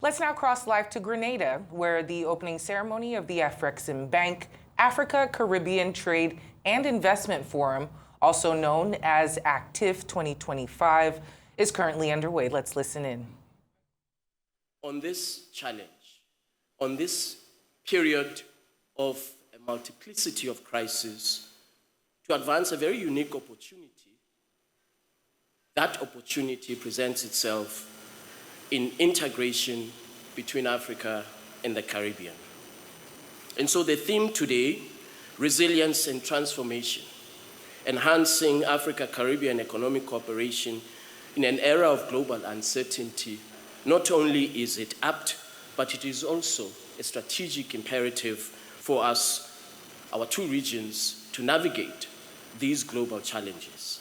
Let's now cross live to Grenada, where the opening ceremony of the Afreximbank Africa, Caribbean Trade and Investment Forum, also known as Actif 2025, is currently underway. Let's listen in. On this challenge, on this period of a multiplicity of crises, to advance a very unique opportunity, that opportunity presents itself in integration between Africa and the Caribbean. And so the theme today, resilience and transformation, enhancing Africa-Caribbean economic cooperation in an era of global uncertainty. Not only is it apt, but it is also a strategic imperative for us, our two regions, to navigate these global challenges.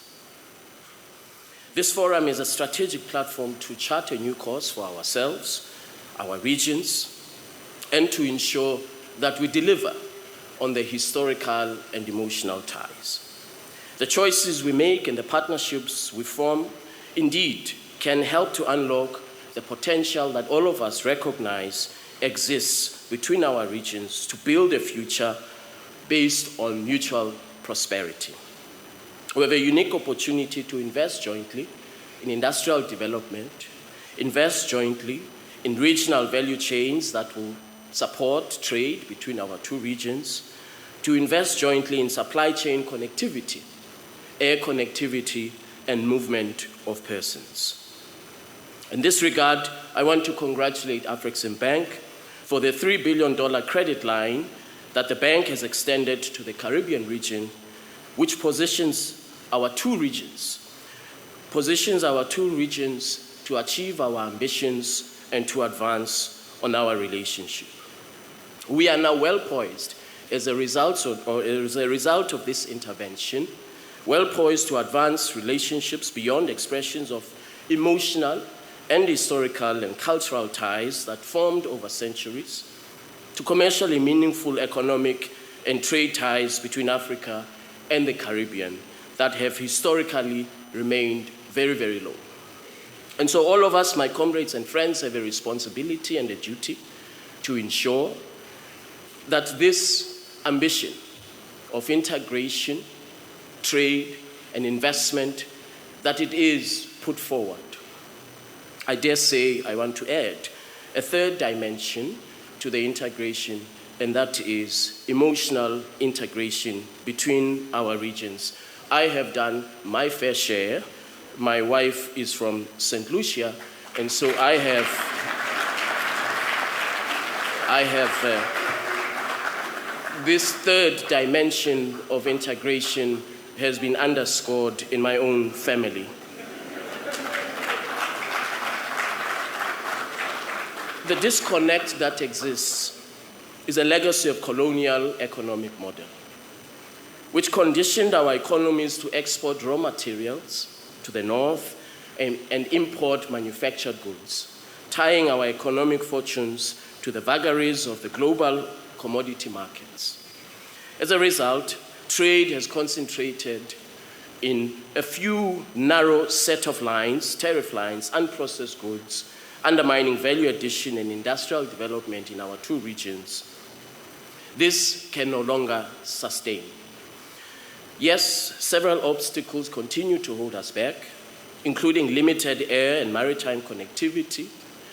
This forum is a strategic platform to chart a new course for ourselves, our regions, and to ensure that we deliver on the historical and emotional ties. The choices we make and the partnerships we form indeed can help to unlock the potential that all of us recognize exists between our regions to build a future based on mutual prosperity. We have a unique opportunity to invest jointly in industrial development, invest jointly in regional value chains that will support trade between our two regions, to invest jointly in supply chain connectivity, air connectivity, and movement of persons. In this regard, I want to congratulate Afreximbank for the $3 billion credit line that the bank has extended to the Caribbean region, which positions our two regions to achieve our ambitions and to advance on our relationship. We are now well poised as a result of this intervention, well poised to advance relationships beyond expressions of emotional and historical and cultural ties that formed over centuries, to commercially meaningful economic and trade ties between Africa and the Caribbean that have historically remained very, very low. And so all of us, my comrades and friends, have a responsibility and a duty to ensure that this ambition of integration, trade, and investment, that it is put forward. I dare say I want to add a third dimension to the integration, and that is emotional integration between our regions. I have done my fair share. My wife is from St. Lucia, and so I have this third dimension of integration has been underscored in my own family. The disconnect that exists is a legacy of colonial economic model, which conditioned our economies to export raw materials to the north and import manufactured goods, tying our economic fortunes to the vagaries of the global commodity markets. As a result, trade has concentrated in a few narrow set of lines, tariff lines, unprocessed goods, undermining value addition and industrial development in our two regions. This can no longer sustain. Yes, several obstacles continue to hold us back, including limited air and maritime connectivity,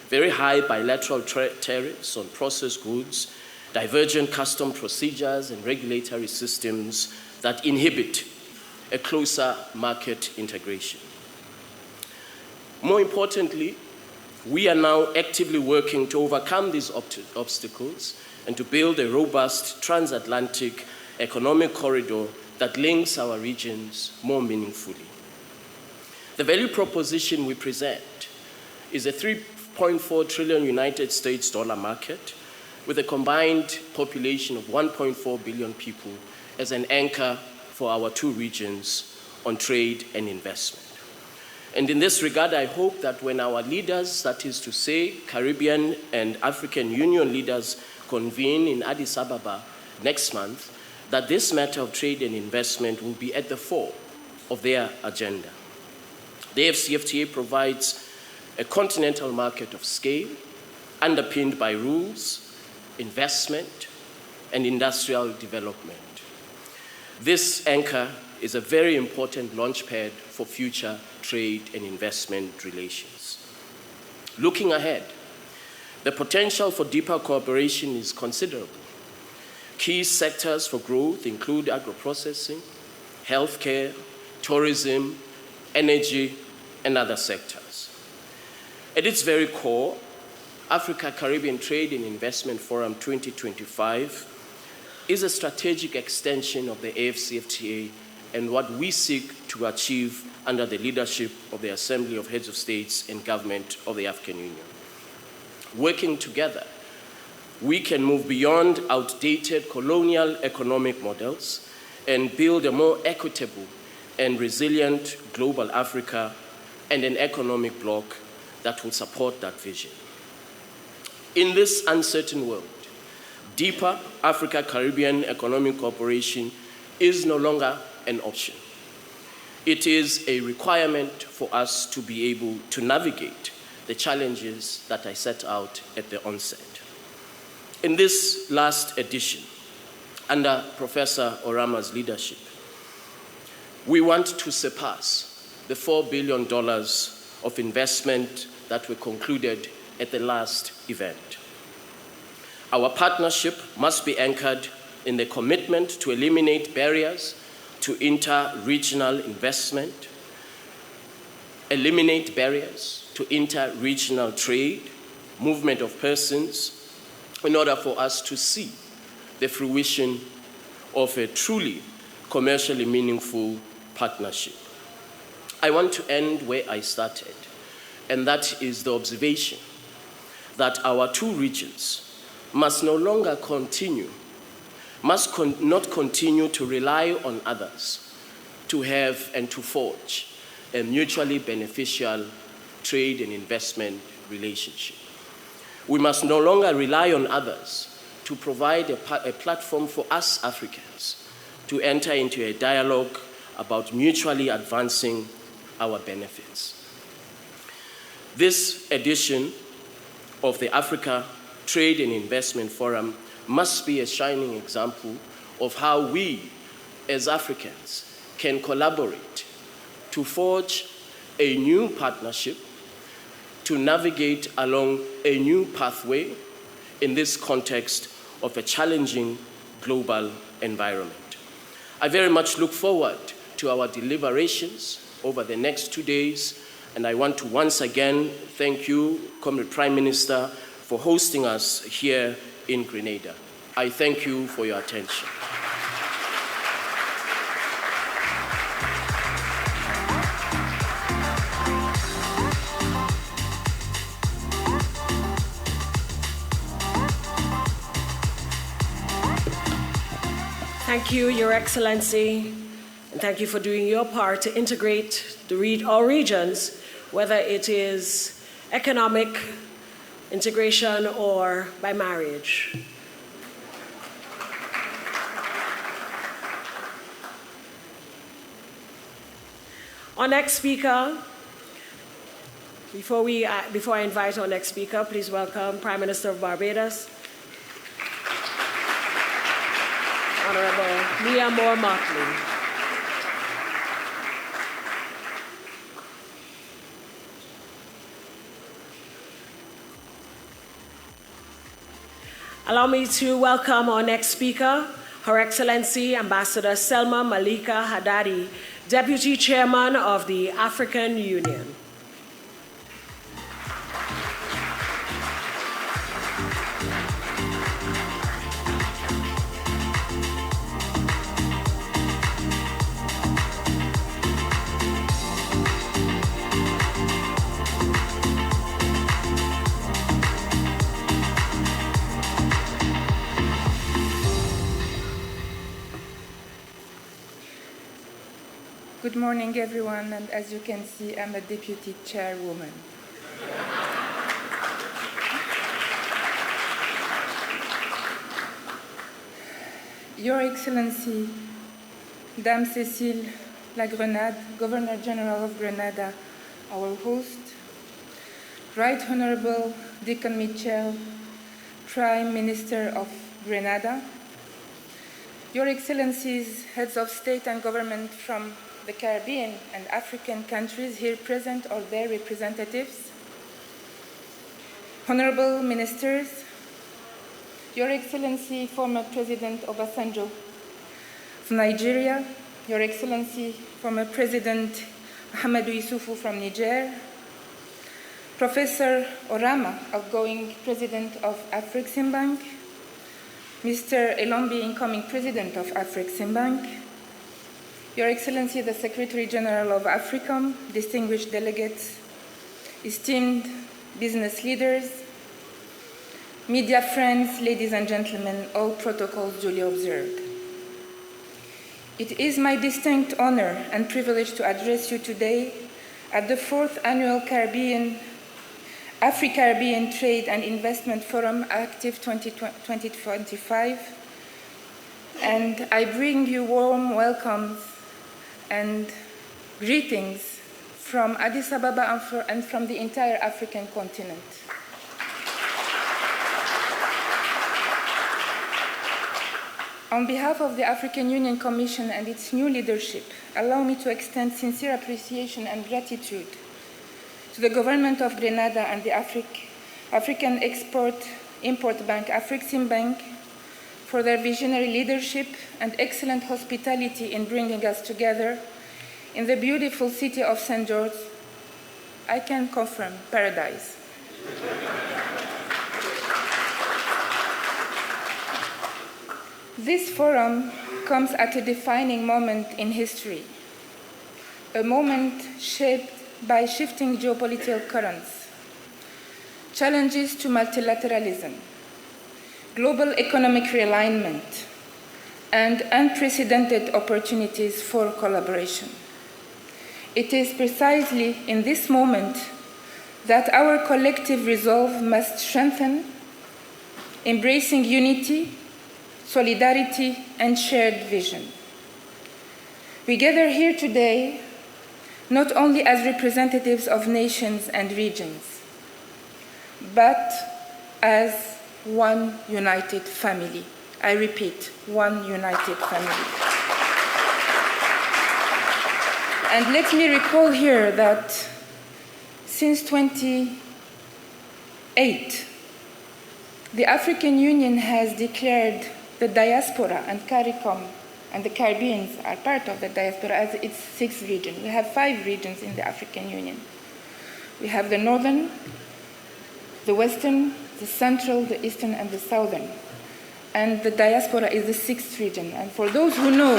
very high bilateral tariffs on processed goods, divergent custom procedures and regulatory systems that inhibit a closer market integration. More importantly, we are now actively working to overcome these obstacles and to build a robust transatlantic economic corridor that links our regions more meaningfully. The value proposition we present is a $3.4 trillion United States dollar market with a combined population of 1.4 billion people as an anchor for our two regions on trade and investment. And in this regard, I hope that when our leaders, that is to say, Caribbean and African Union leaders, convene in Addis Ababa next month, that this matter of trade and investment will be at the fore of their agenda. The AfCFTA provides a continental market of scale, underpinned by rules, investment, and industrial development. This anchor is a very important launchpad for future trade and investment relations. Looking ahead, the potential for deeper cooperation is considerable. Key sectors for growth include agro-processing, healthcare, tourism, energy, and other sectors. At its very core, Africa-Caribbean Trade and Investment Forum 2025 is a strategic extension of the AFCFTA and what we seek to achieve under the leadership of the Assembly of Heads of States and Government of the African Union. Working together, we can move beyond outdated colonial economic models and build a more equitable and resilient global Africa and an economic bloc that will support that vision. In this uncertain world, deeper Africa-Caribbean economic cooperation is no longer an option. It is a requirement for us to be able to navigate the challenges that I set out at the onset. In this last edition, under Professor Orama's leadership, we want to surpass the $4 billion of investment that were concluded at the last event. Our partnership must be anchored in the commitment to eliminate barriers to inter-regional investment, eliminate barriers to inter-regional trade, movement of persons, in order for us to see the fruition of a truly commercially meaningful partnership. I want to end where I started, and that is the observation that our two regions must no longer continue, not continue to rely on others to have and to forge a mutually beneficial trade and investment relationship. We must no longer rely on others to provide a platform for us Africans to enter into a dialogue about mutually advancing our benefits. This edition of the Africa Trade and Investment Forum must be a shining example of how we, as Africans, can collaborate to forge a new partnership, to navigate along a new pathway in this context of a challenging global environment. I very much look forward to our deliberations over the next 2 days, and I want to once again thank you, Comrade Prime Minister, for hosting us here in Grenada. I thank you for your attention. Thank you, Your Excellency, and thank you for doing your part to integrate all regions, whether it is economic integration or by marriage. Our next speaker, before I invite our next speaker, please welcome Prime Minister of Barbados, Honorable Mia Moore-Motley. Allow me to welcome our next speaker, Her Excellency Ambassador Selma Malika Haddadi, Deputy Chairman of the African Union. Good morning, everyone, and as you can see, I'm a deputy chairwoman. Your Excellency, Dame Cécile La Grenade, Governor General of Grenada, our host, Right Honorable Deacon Mitchell, Prime Minister of Grenada, Your Excellencies, Heads of State and Government from the Caribbean and African countries here present or their representatives, Honorable Ministers, Your Excellency, former President Obasanjo of Nigeria, Your Excellency, former President Mahamadou Issoufou from Niger, Professor Orama, outgoing President of Afreximbank, Mr. Elombi, incoming President of Afreximbank, Your Excellency, the Secretary General of AFRICOM, distinguished delegates, esteemed business leaders, media friends, ladies and gentlemen, all protocols duly observed. It is my distinct honor and privilege to address you today at the 4th Annual Afri-Caribbean Trade and Investment Forum, Actif 2025, and I bring you warm welcomes and greetings from Addis Ababa and from the entire African continent. On behalf of the African Union Commission and its new leadership, allow me to extend sincere appreciation and gratitude to the government of Grenada and the African Export-Import Bank, Afreximbank, for their visionary leadership and excellent hospitality in bringing us together in the beautiful city of St. George. I can confirm, paradise. This forum comes at a defining moment in history, a moment shaped by shifting geopolitical currents, challenges to multilateralism, global economic realignment, and unprecedented opportunities for collaboration. It is precisely in this moment that our collective resolve must strengthen, embracing unity, solidarity, and shared vision. We gather here today not only as representatives of nations and regions, but as one united family. I repeat, one united family. And let me recall here that since 2008, the African Union has declared the diaspora and CARICOM and the Caribbeans are part of the diaspora as its 6th region. We have 5 regions in the African Union. We have the northern, the western, the central, the eastern, and the southern. And the diaspora is the 6th region. And for those who know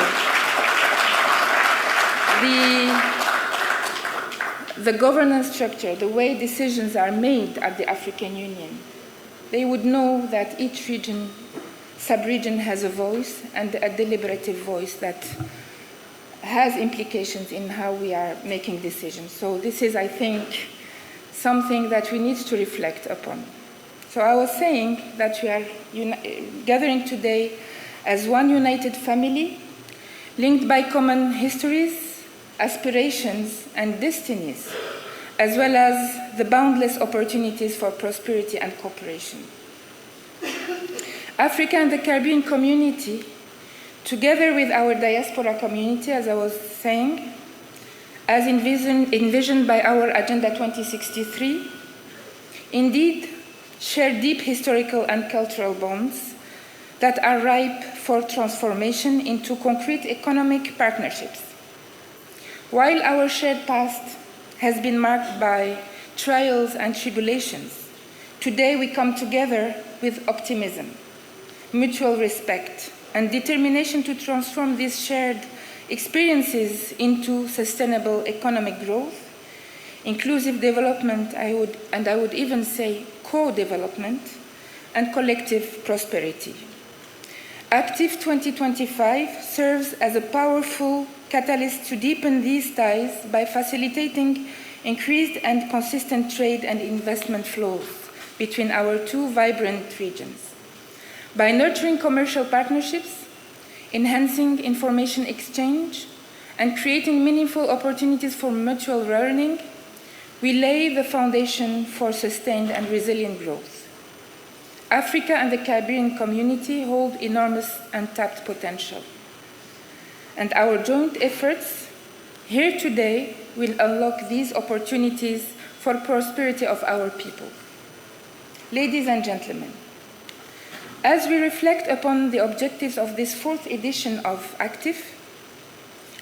the governance structure, the way decisions are made at the African Union, they would know that each region, sub-region has a voice and a deliberative voice that has implications in how we are making decisions. So this is, I think, something that we need to reflect upon. So I was saying that we are gathering today as one united family, linked by common histories, aspirations, and destinies, as well as the boundless opportunities for prosperity and cooperation. Africa and the Caribbean community, together with our diaspora community, as I was saying, as envisioned by our Agenda 2063, indeed share deep historical and cultural bonds that are ripe for transformation into concrete economic partnerships. While our shared past has been marked by trials and tribulations, today we come together with optimism, mutual respect, and determination to transform these shared experiences into sustainable economic growth, inclusive development, I would even say co-development, and collective prosperity. Actif 2025 serves as a powerful catalyst to deepen these ties by facilitating increased and consistent trade and investment flows between our 2 vibrant regions. By nurturing commercial partnerships, enhancing information exchange, and creating meaningful opportunities for mutual learning, we lay the foundation for sustained and resilient growth. Africa and the Caribbean community hold enormous untapped potential, and our joint efforts here today will unlock these opportunities for prosperity of our people. Ladies and gentlemen, as we reflect upon the objectives of this fourth edition of Actif,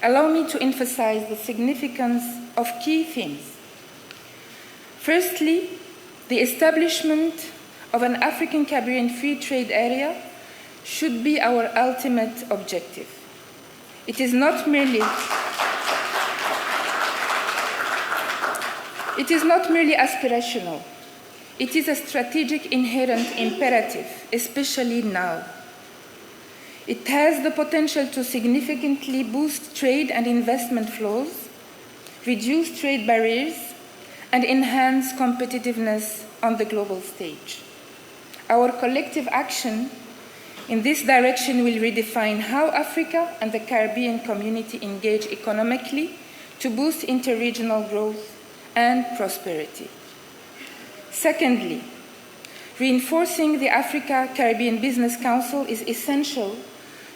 allow me to emphasize the significance of key themes. Firstly, the establishment of an African Caribbean free trade area should be our ultimate objective. It is not merely aspirational. It is a strategic inherent imperative, especially now. It has the potential to significantly boost trade and investment flows, reduce trade barriers, and enhance competitiveness on the global stage. Our collective action in this direction will redefine how Africa and the Caribbean community engage economically to boost interregional growth and prosperity. Secondly, reinforcing the Africa-Caribbean Business Council is essential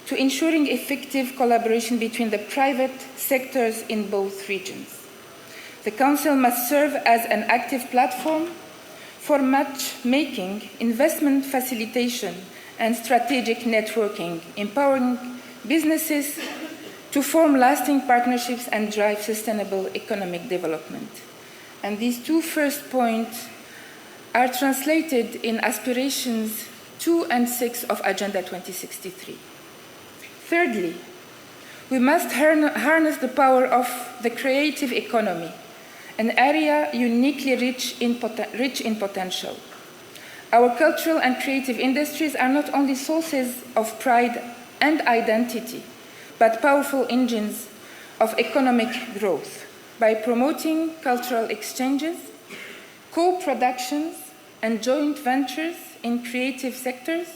to ensuring effective collaboration between the private sectors in both regions. The Council must serve as an active platform for matchmaking, investment facilitation, and strategic networking, empowering businesses to form lasting partnerships and drive sustainable economic development. And these two first points are translated in aspirations 2 and 6 of Agenda 2063. Thirdly, we must harness the power of the creative economy, an area uniquely rich in potential. Our cultural and creative industries are not only sources of pride and identity, but powerful engines of economic growth. By promoting cultural exchanges, co-productions, and joint ventures in creative sectors,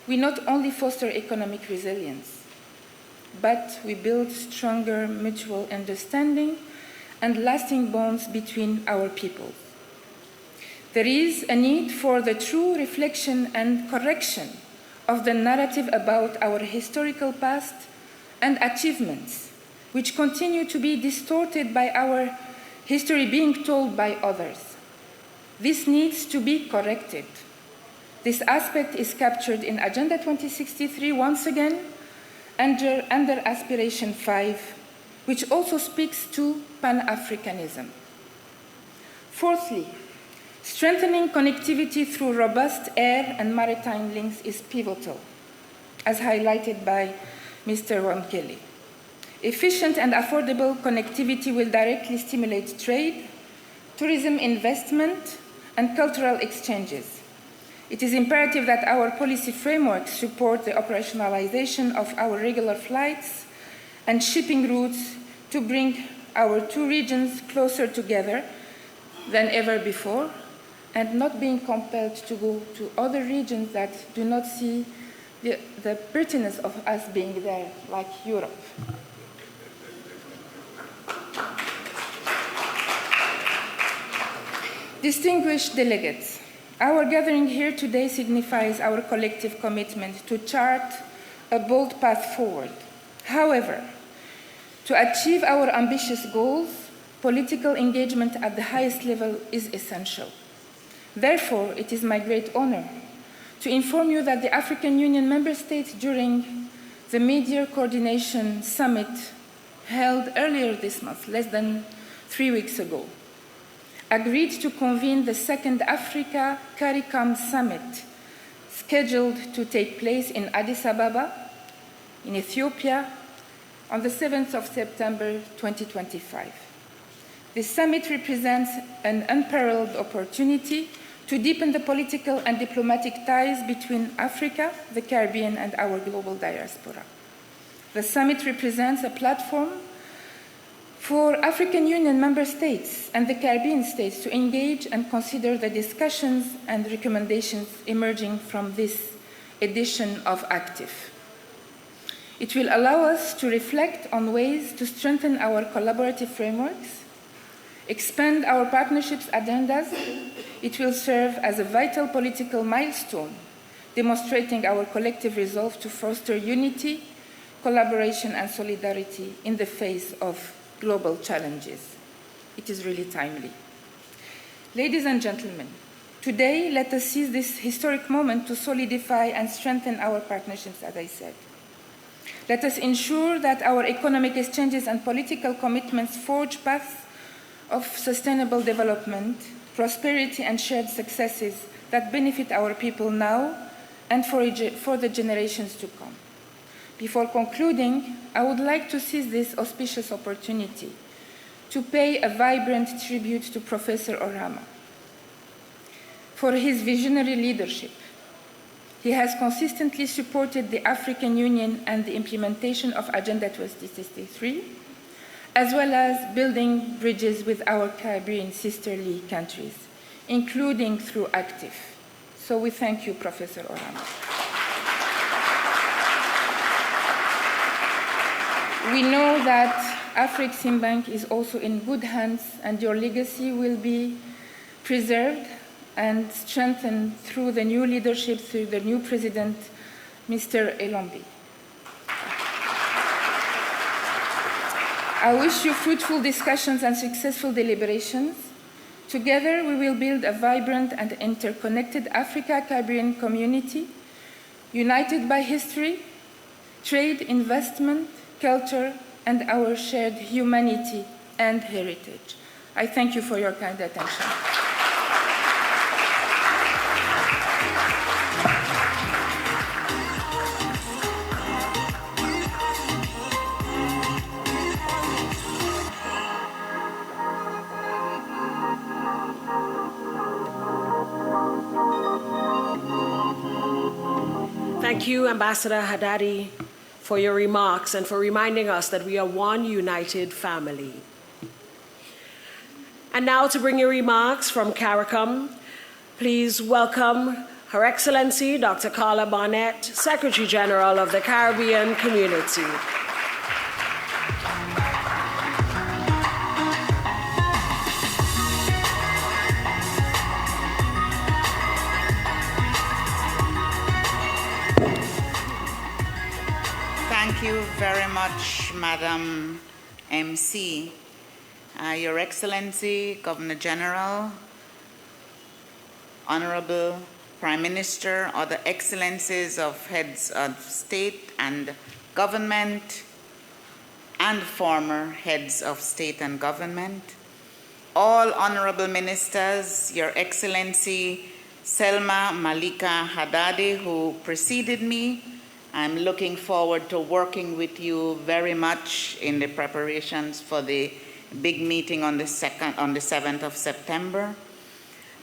we not only foster economic resilience, but we build stronger mutual understanding and lasting bonds between our peoples. There is a need for the true reflection and correction of the narrative about our historical past and achievements, which continue to be distorted by our history being told by others. This needs to be corrected. This aspect is captured in Agenda 2063 once again under Aspiration 5, which also speaks to Pan-Africanism. Fourthly, strengthening connectivity through robust air and maritime links is pivotal, as highlighted by Mr. Wankele. Efficient and affordable connectivity will directly stimulate trade, tourism investment, and cultural exchanges. It is imperative that our policy frameworks support the operationalization of our regular flights and shipping routes to bring our two regions closer together than ever before, and not being compelled to go to other regions that do not see the prettiness of us being there, like Europe. Distinguished delegates, our gathering here today signifies our collective commitment to chart a bold path forward. However, to achieve our ambitious goals, political engagement at the highest level is essential. Therefore, it is my great honor to inform you that the African Union member states, during the Mid-Year Coordination Summit held earlier this month, less than 3 weeks ago, agreed to convene the second Africa CARICOM Summit, scheduled to take place in Addis Ababa, in Ethiopia, on the 7th of September 2025. This summit represents an unparalleled opportunity to deepen the political and diplomatic ties between Africa, the Caribbean, and our global diaspora. The summit represents a platform for African Union member states and the Caribbean states to engage and consider the discussions and recommendations emerging from this edition of Actif. It will allow us to reflect on ways to strengthen our collaborative frameworks, expand our partnerships agendas, it will serve as a vital political milestone, demonstrating our collective resolve to foster unity, collaboration, and solidarity in the face of global challenges. It is really timely. Ladies and gentlemen, today let us seize this historic moment to solidify and strengthen our partnerships, as I said. Let us ensure that our economic exchanges and political commitments forge paths of sustainable development, prosperity, and shared successes that benefit our people now and for the generations to come. Before concluding, I would like to seize this auspicious opportunity to pay a vibrant tribute to Professor Orama. For his visionary leadership, he has consistently supported the African Union and the implementation of Agenda 2063, as well as building bridges with our Caribbean sisterly countries, including through Actif. So we thank you, Professor Orama. We know that Afreximbank is also in good hands, and your legacy will be preserved and strengthened through the new leadership, through the new president, Mr. Elombi. I wish you fruitful discussions and successful deliberations. Together, we will build a vibrant and interconnected Africa-Caribbean community, united by history, trade, investment, culture, and our shared humanity and heritage. I thank you for your kind attention. Thank you, Ambassador Haddadi, for your remarks and for reminding us that we are one united family. And now to bring your remarks from CARICOM, please welcome Her Excellency Dr. Carla Barnett, Secretary General of the Caribbean Community. Thank you very much, Madam MC. Your Excellency, Governor General, Honorable Prime Minister, other excellencies of heads of state and government, and former heads of state and government, all honorable ministers, Your Excellency Selma Malika Haddadi, who preceded me. I'm looking forward to working with you very much in the preparations for the big meeting on the 7th of September.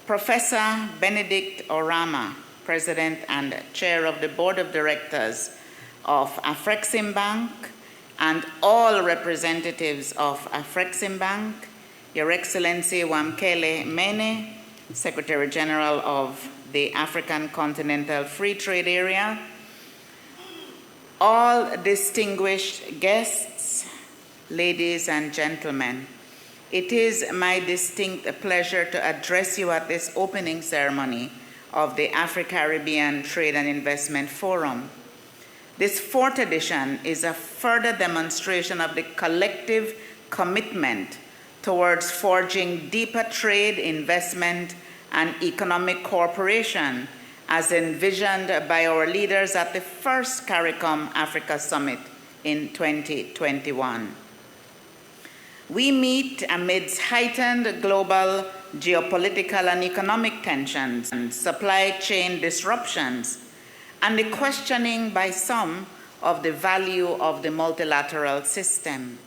Professor Benedict Orama, President and Chair of the Board of Directors of Afreximbank, and all representatives of Afreximbank, Your Excellency Wamkele Mene, Secretary General of the African Continental Free Trade Area, all distinguished guests, ladies and gentlemen, it is my distinct pleasure to address you at this opening ceremony of the Afro-Caribbean Trade and Investment Forum. This fourth edition is a further demonstration of the collective commitment towards forging deeper trade, investment, and economic cooperation as envisioned by our leaders at the first CARICOM Africa Summit in 2021. We meet amidst heightened global geopolitical and economic tensions and supply chain disruptions, and the questioning by some of the value of the multilateral system.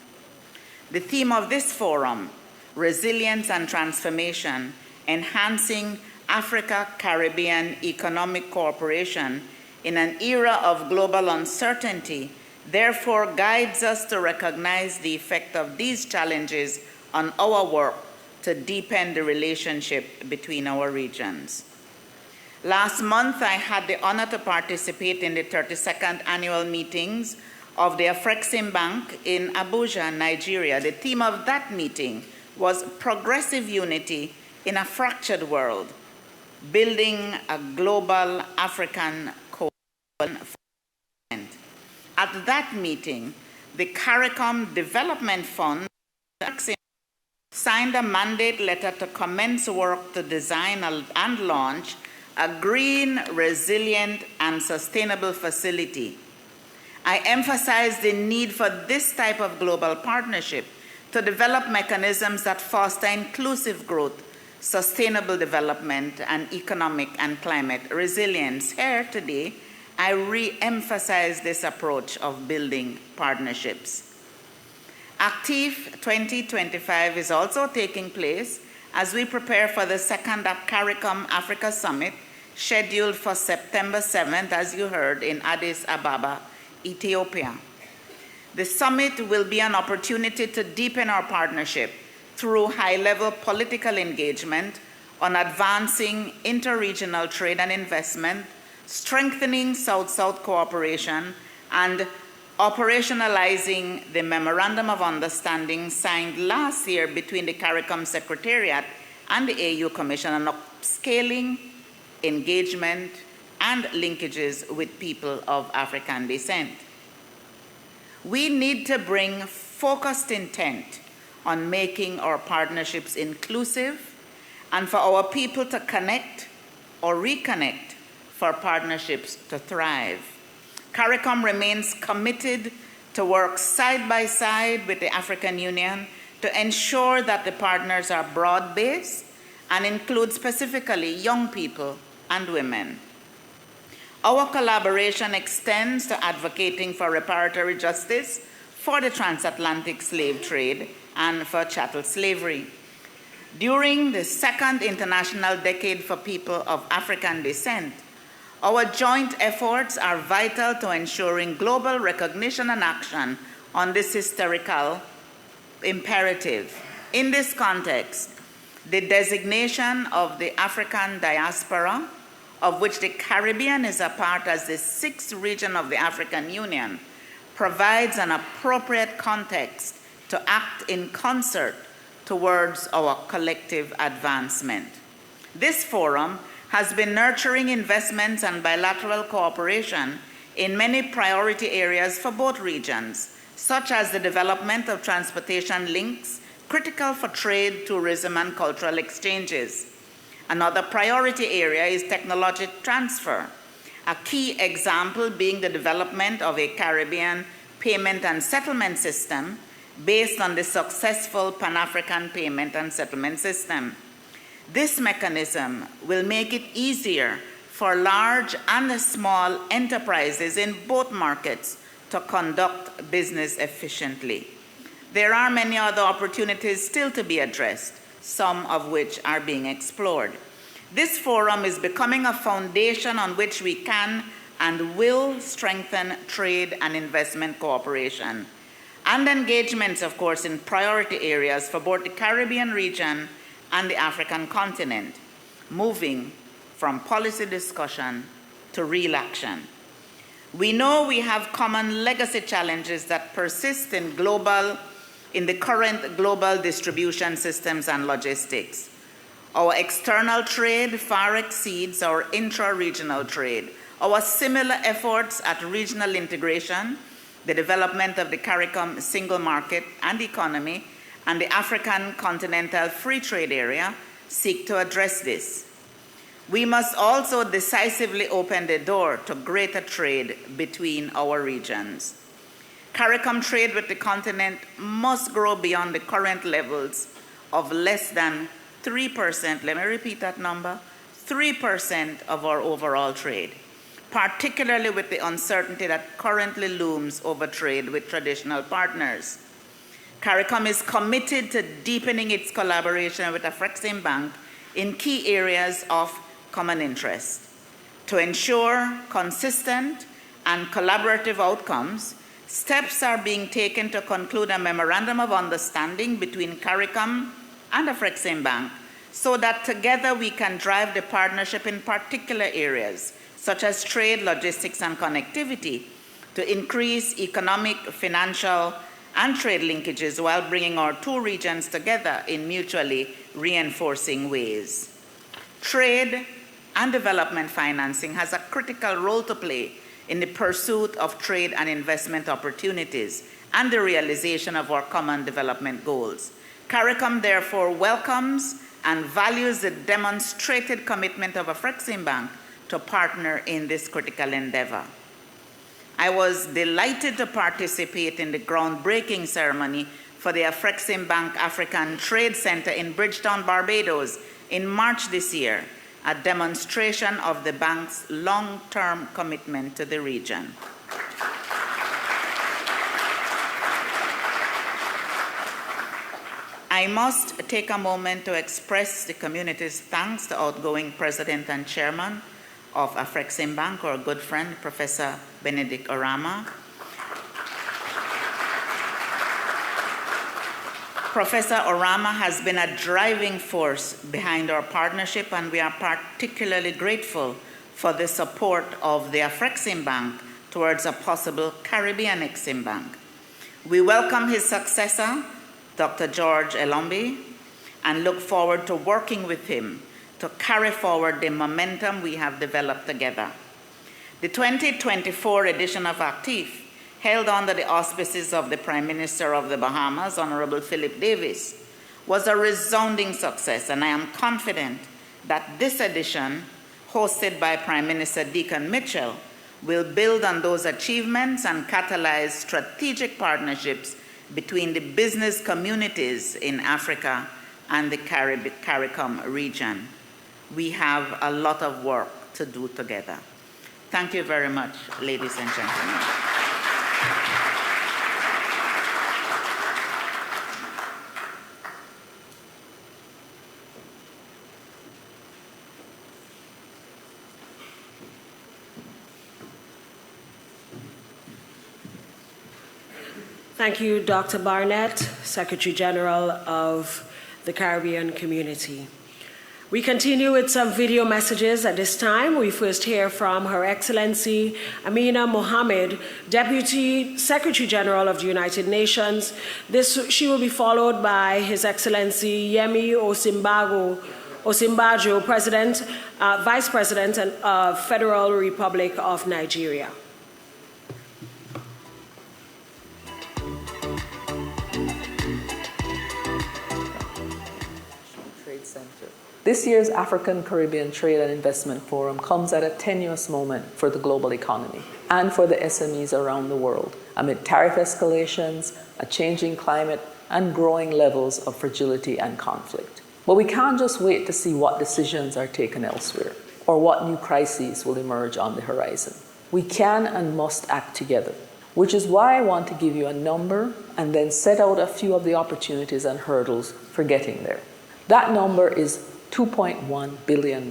The theme of this forum, Resilience and Transformation, Enhancing Africa-Caribbean Economic Cooperation in an Era of Global Uncertainty, therefore guides us to recognize the effect of these challenges on our work to deepen the relationship between our regions. Last month, I had the honor to participate in the 32nd annual meetings of the Afreximbank in Abuja, Nigeria. The theme of that meeting was progressive unity in a fractured world, building a global African coalition. At that meeting, the CARICOM Development Fund signed a mandate letter to commence work to design and launch a green, resilient, and sustainable facility. I emphasize the need for this type of global partnership to develop mechanisms that foster inclusive growth, sustainable development, and economic and climate resilience. Here today, I re-emphasize this approach of building partnerships. Actif 2025 is also taking place as we prepare for the second CARICOM Africa Summit, scheduled for September 7th, as you heard, in Addis Ababa, Ethiopia. The summit will be an opportunity to deepen our partnership through high-level political engagement on advancing interregional trade and investment, strengthening South-South cooperation, and operationalizing the Memorandum of Understanding signed last year between the CARICOM Secretariat and the AU Commission on upscaling engagement and linkages with people of African descent. We need to bring focused intent on making our partnerships inclusive and for our people to connect or reconnect, for partnerships to thrive. CARICOM remains committed to work side by side with the African Union to ensure that the partners are broad-based and include specifically young people and women. Our collaboration extends to advocating for reparatory justice for the transatlantic slave trade and for chattel slavery. During the second International Decade for People of African Descent, our joint efforts are vital to ensuring global recognition and action on this historical imperative. In this context, the designation of the African diaspora, of which the Caribbean is a part as the sixth region of the African Union, provides an appropriate context to act in concert towards our collective advancement. This forum has been nurturing investments and bilateral cooperation in many priority areas for both regions, such as the development of transportation links critical for trade, tourism, and cultural exchanges. Another priority area is technology transfer, a key example being the development of a Caribbean payment and settlement system based on the successful Pan-African payment and settlement system. This mechanism will make it easier for large and small enterprises in both markets to conduct business efficiently. There are many other opportunities still to be addressed, some of which are being explored. This forum is becoming a foundation on which we can and will strengthen trade and investment cooperation and engagements, of course, in priority areas for both the Caribbean region and the African continent, moving from policy discussion to real action. We know we have common legacy challenges that persist in the current global distribution systems and logistics. Our external trade far exceeds our intra-regional trade. Our similar efforts at regional integration, the development of the CARICOM single market and economy, and the African Continental Free Trade Area seek to address this. We must also decisively open the door to greater trade between our regions. CARICOM trade with the continent must grow beyond the current levels of less than 3%, let me repeat that number, 3% of our overall trade, particularly with the uncertainty that currently looms over trade with traditional partners. CARICOM is committed to deepening its collaboration with Afreximbank in key areas of common interest. To ensure consistent and collaborative outcomes, steps are being taken to conclude a memorandum of understanding between CARICOM and Afreximbank so that together we can drive the partnership in particular areas, such as trade, logistics, and connectivity, to increase economic, financial, and trade linkages while bringing our two regions together in mutually reinforcing ways. Trade and development financing has a critical role to play in the pursuit of trade and investment opportunities and the realization of our common development goals. CARICOM therefore welcomes and values the demonstrated commitment of Afreximbank to partner in this critical endeavor. I was delighted to participate in the groundbreaking ceremony for the Afreximbank African Trade Center in Bridgetown, Barbados in March this year, a demonstration of the bank's long-term commitment to the region. I must take a moment to express the community's thanks to outgoing President and Chairman of Afreximbank, our good friend, Professor Benedict Orama. Professor Orama has been a driving force behind our partnership, and we are particularly grateful for the support of the Afreximbank towards a possible Caribbean Exim Bank. We welcome his successor, Dr. George Elombe, and look forward to working with him to carry forward the momentum we have developed together. The 2024 edition of Actif, held under the auspices of the Prime Minister of the Bahamas, Honorable Philip Davis, was a resounding success, and I am confident that this edition, hosted by Prime Minister Deacon Mitchell, will build on those achievements and catalyze strategic partnerships between the business communities in Africa and the CARICOM region. We have a lot of work to do together. Thank you very much, ladies and gentlemen. Thank you, Dr. Barnett, Secretary General of the Caribbean Community. We continue with some video messages at this time. We first hear from Her Excellency Amina Mohammed, Deputy Secretary General of the United Nations. She will be followed by His Excellency Yemi Osinbajo, Vice President of Federal Republic of Nigeria. This year's African Caribbean Trade and Investment Forum comes at a tenuous moment for the global economy and for the SMEs around the world, amid tariff escalations, a changing climate, and growing levels of fragility and conflict. But we can't just wait to see what decisions are taken elsewhere or what new crises will emerge on the horizon. We can and must act together, which is why I want to give you a number and then set out a few of the opportunities and hurdles for getting there. That number is $2.1 billion.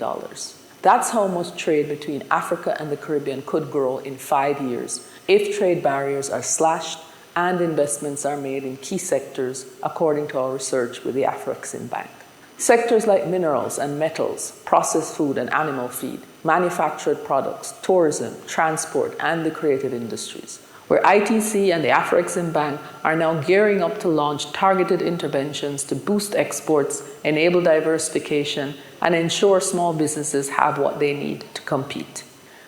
That's how much trade between Africa and the Caribbean could grow in 5 years if trade barriers are slashed and investments are made in key sectors, according to our research with the Afreximbank. Sectors like minerals and metals, processed food and animal feed, manufactured products, tourism, transport, and the creative industries, where ITC and the Afreximbank are now gearing up to launch targeted interventions to boost exports, enable diversification, and ensure small businesses have what they need to compete.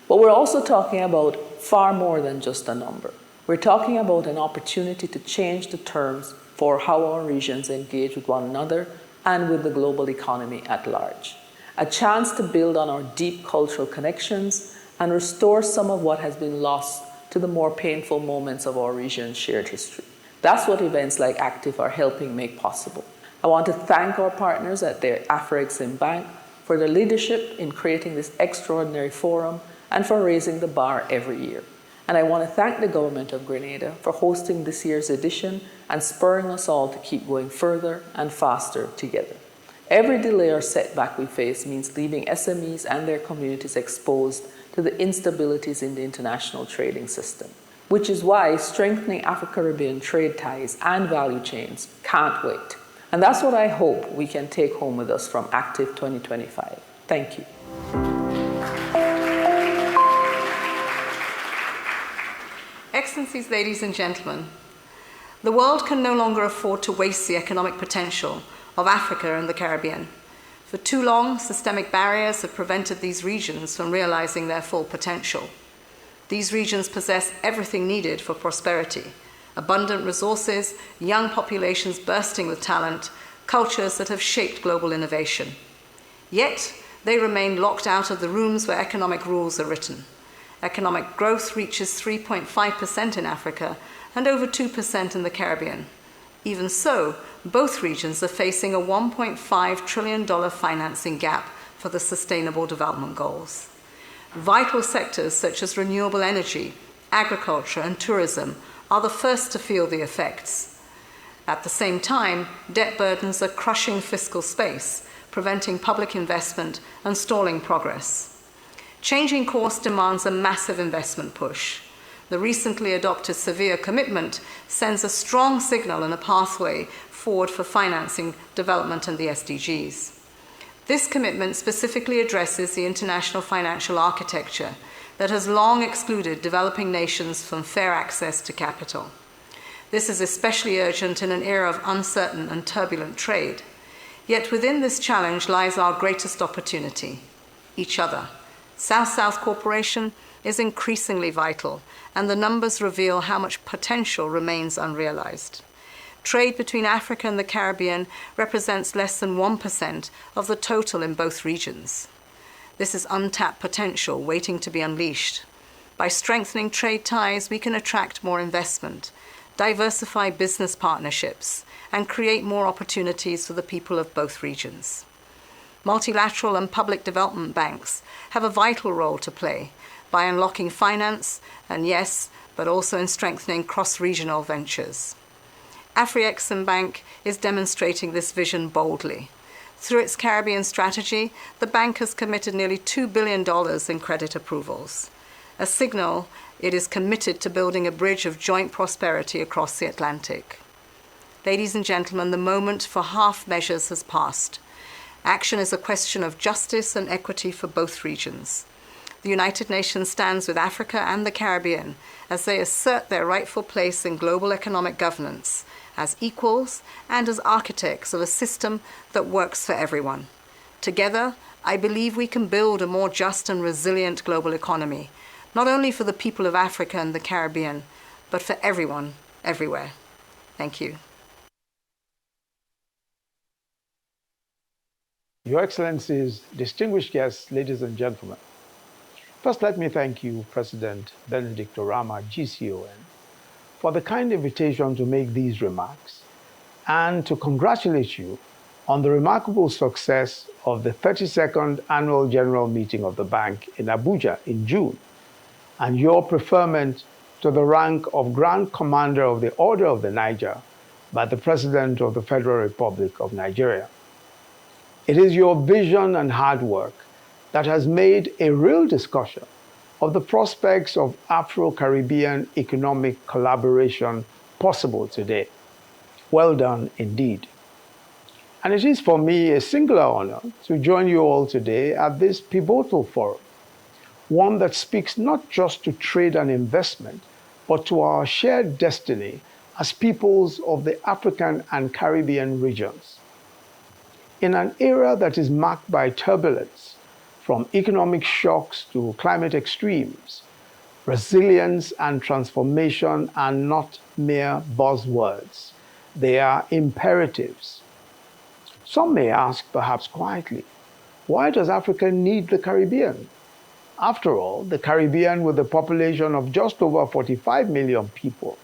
But we're also talking about far more than just a number. We're talking about an opportunity to change the terms for how our regions engage with one another and with the global economy at large. A chance to build on our deep cultural connections and restore some of what has been lost to the more painful moments of our region's shared history. That's what events like Actif are helping make possible. I want to thank our partners at the Afreximbank for their leadership in creating this extraordinary forum and for raising the bar every year. And I want to thank the government of Grenada for hosting this year's edition and spurring us all to keep going further and faster together. Every delay or setback we face means leaving SMEs and their communities exposed to the instabilities in the international trading system, which is why strengthening Afro-Caribbean trade ties and value chains can't wait. And that's what I hope we can take home with us from Actif 2025. Thank you. Excellencies, ladies and gentlemen, The world can no longer afford to waste the economic potential of Africa and the Caribbean. For too long, systemic barriers have prevented these regions from realizing their full potential. These regions possess everything needed for prosperity: abundant resources, young populations bursting with talent, cultures that have shaped global innovation. Yet, they remain locked out of the rooms where economic rules are written. Economic growth reaches 3.5% in Africa and over 2% in the Caribbean. Even so, both regions are facing a $1.5 trillion financing gap for the Sustainable Development Goals. Vital sectors such as renewable energy, agriculture, and tourism are the first to feel the effects. At the same time, debt burdens are crushing fiscal space, preventing public investment and stalling progress. Changing course demands a massive investment push. The recently adopted Severe Commitment sends a strong signal and a pathway forward for financing development and the SDGs. This commitment specifically addresses the international financial architecture that has long excluded developing nations from fair access to capital. This is especially urgent in an era of uncertain and turbulent trade. Yet within this challenge lies our greatest opportunity: each other. South-South cooperation is increasingly vital, and the numbers reveal how much potential remains unrealized. Trade between Africa and the Caribbean represents less than 1% of the total in both regions. This is untapped potential waiting to be unleashed. By strengthening trade ties, we can attract more investment, diversify business partnerships, and create more opportunities for the people of both regions. Multilateral and public development banks have a vital role to play by unlocking finance, and yes, but also in strengthening cross-regional ventures. Afri-Exim is demonstrating this vision boldly. Through its Caribbean strategy, the bank has committed nearly $2 billion in credit approvals, a signal it is committed to building a bridge of joint prosperity across the Atlantic. Ladies and gentlemen, the moment for half measures has passed. Action is a question of justice and equity for both regions. The United Nations stands with Africa and the Caribbean as they assert their rightful place in global economic governance as equals and as architects of a system that works for everyone. Together, I believe we can build a more just and resilient global economy, not only for the people of Africa and the Caribbean, but for everyone, everywhere. Thank you. Your Excellencies, distinguished guests, ladies and gentlemen. First, let me thank you, President Benedict Orama, GCON, for the kind invitation to make these remarks and to congratulate you on the remarkable success of the 32nd Annual General Meeting of the Bank in Abuja in June, and your preferment to the rank of Grand Commander of the Order of the Niger by the President of the Federal Republic of Nigeria. It is your vision and hard work that has made a real discussion of the prospects of Afro-Caribbean economic collaboration possible today. Well done indeed. And it is for me a singular honor to join you all today at this pivotal forum, one that speaks not just to trade and investment, but to our shared destiny as peoples of the African and Caribbean regions. In an era that is marked by turbulence, from economic shocks to climate extremes, resilience and transformation are not mere buzzwords. They are imperatives. Some may ask, perhaps quietly, why does Africa need the Caribbean? After all, the Caribbean, with a population of just over 45 million people,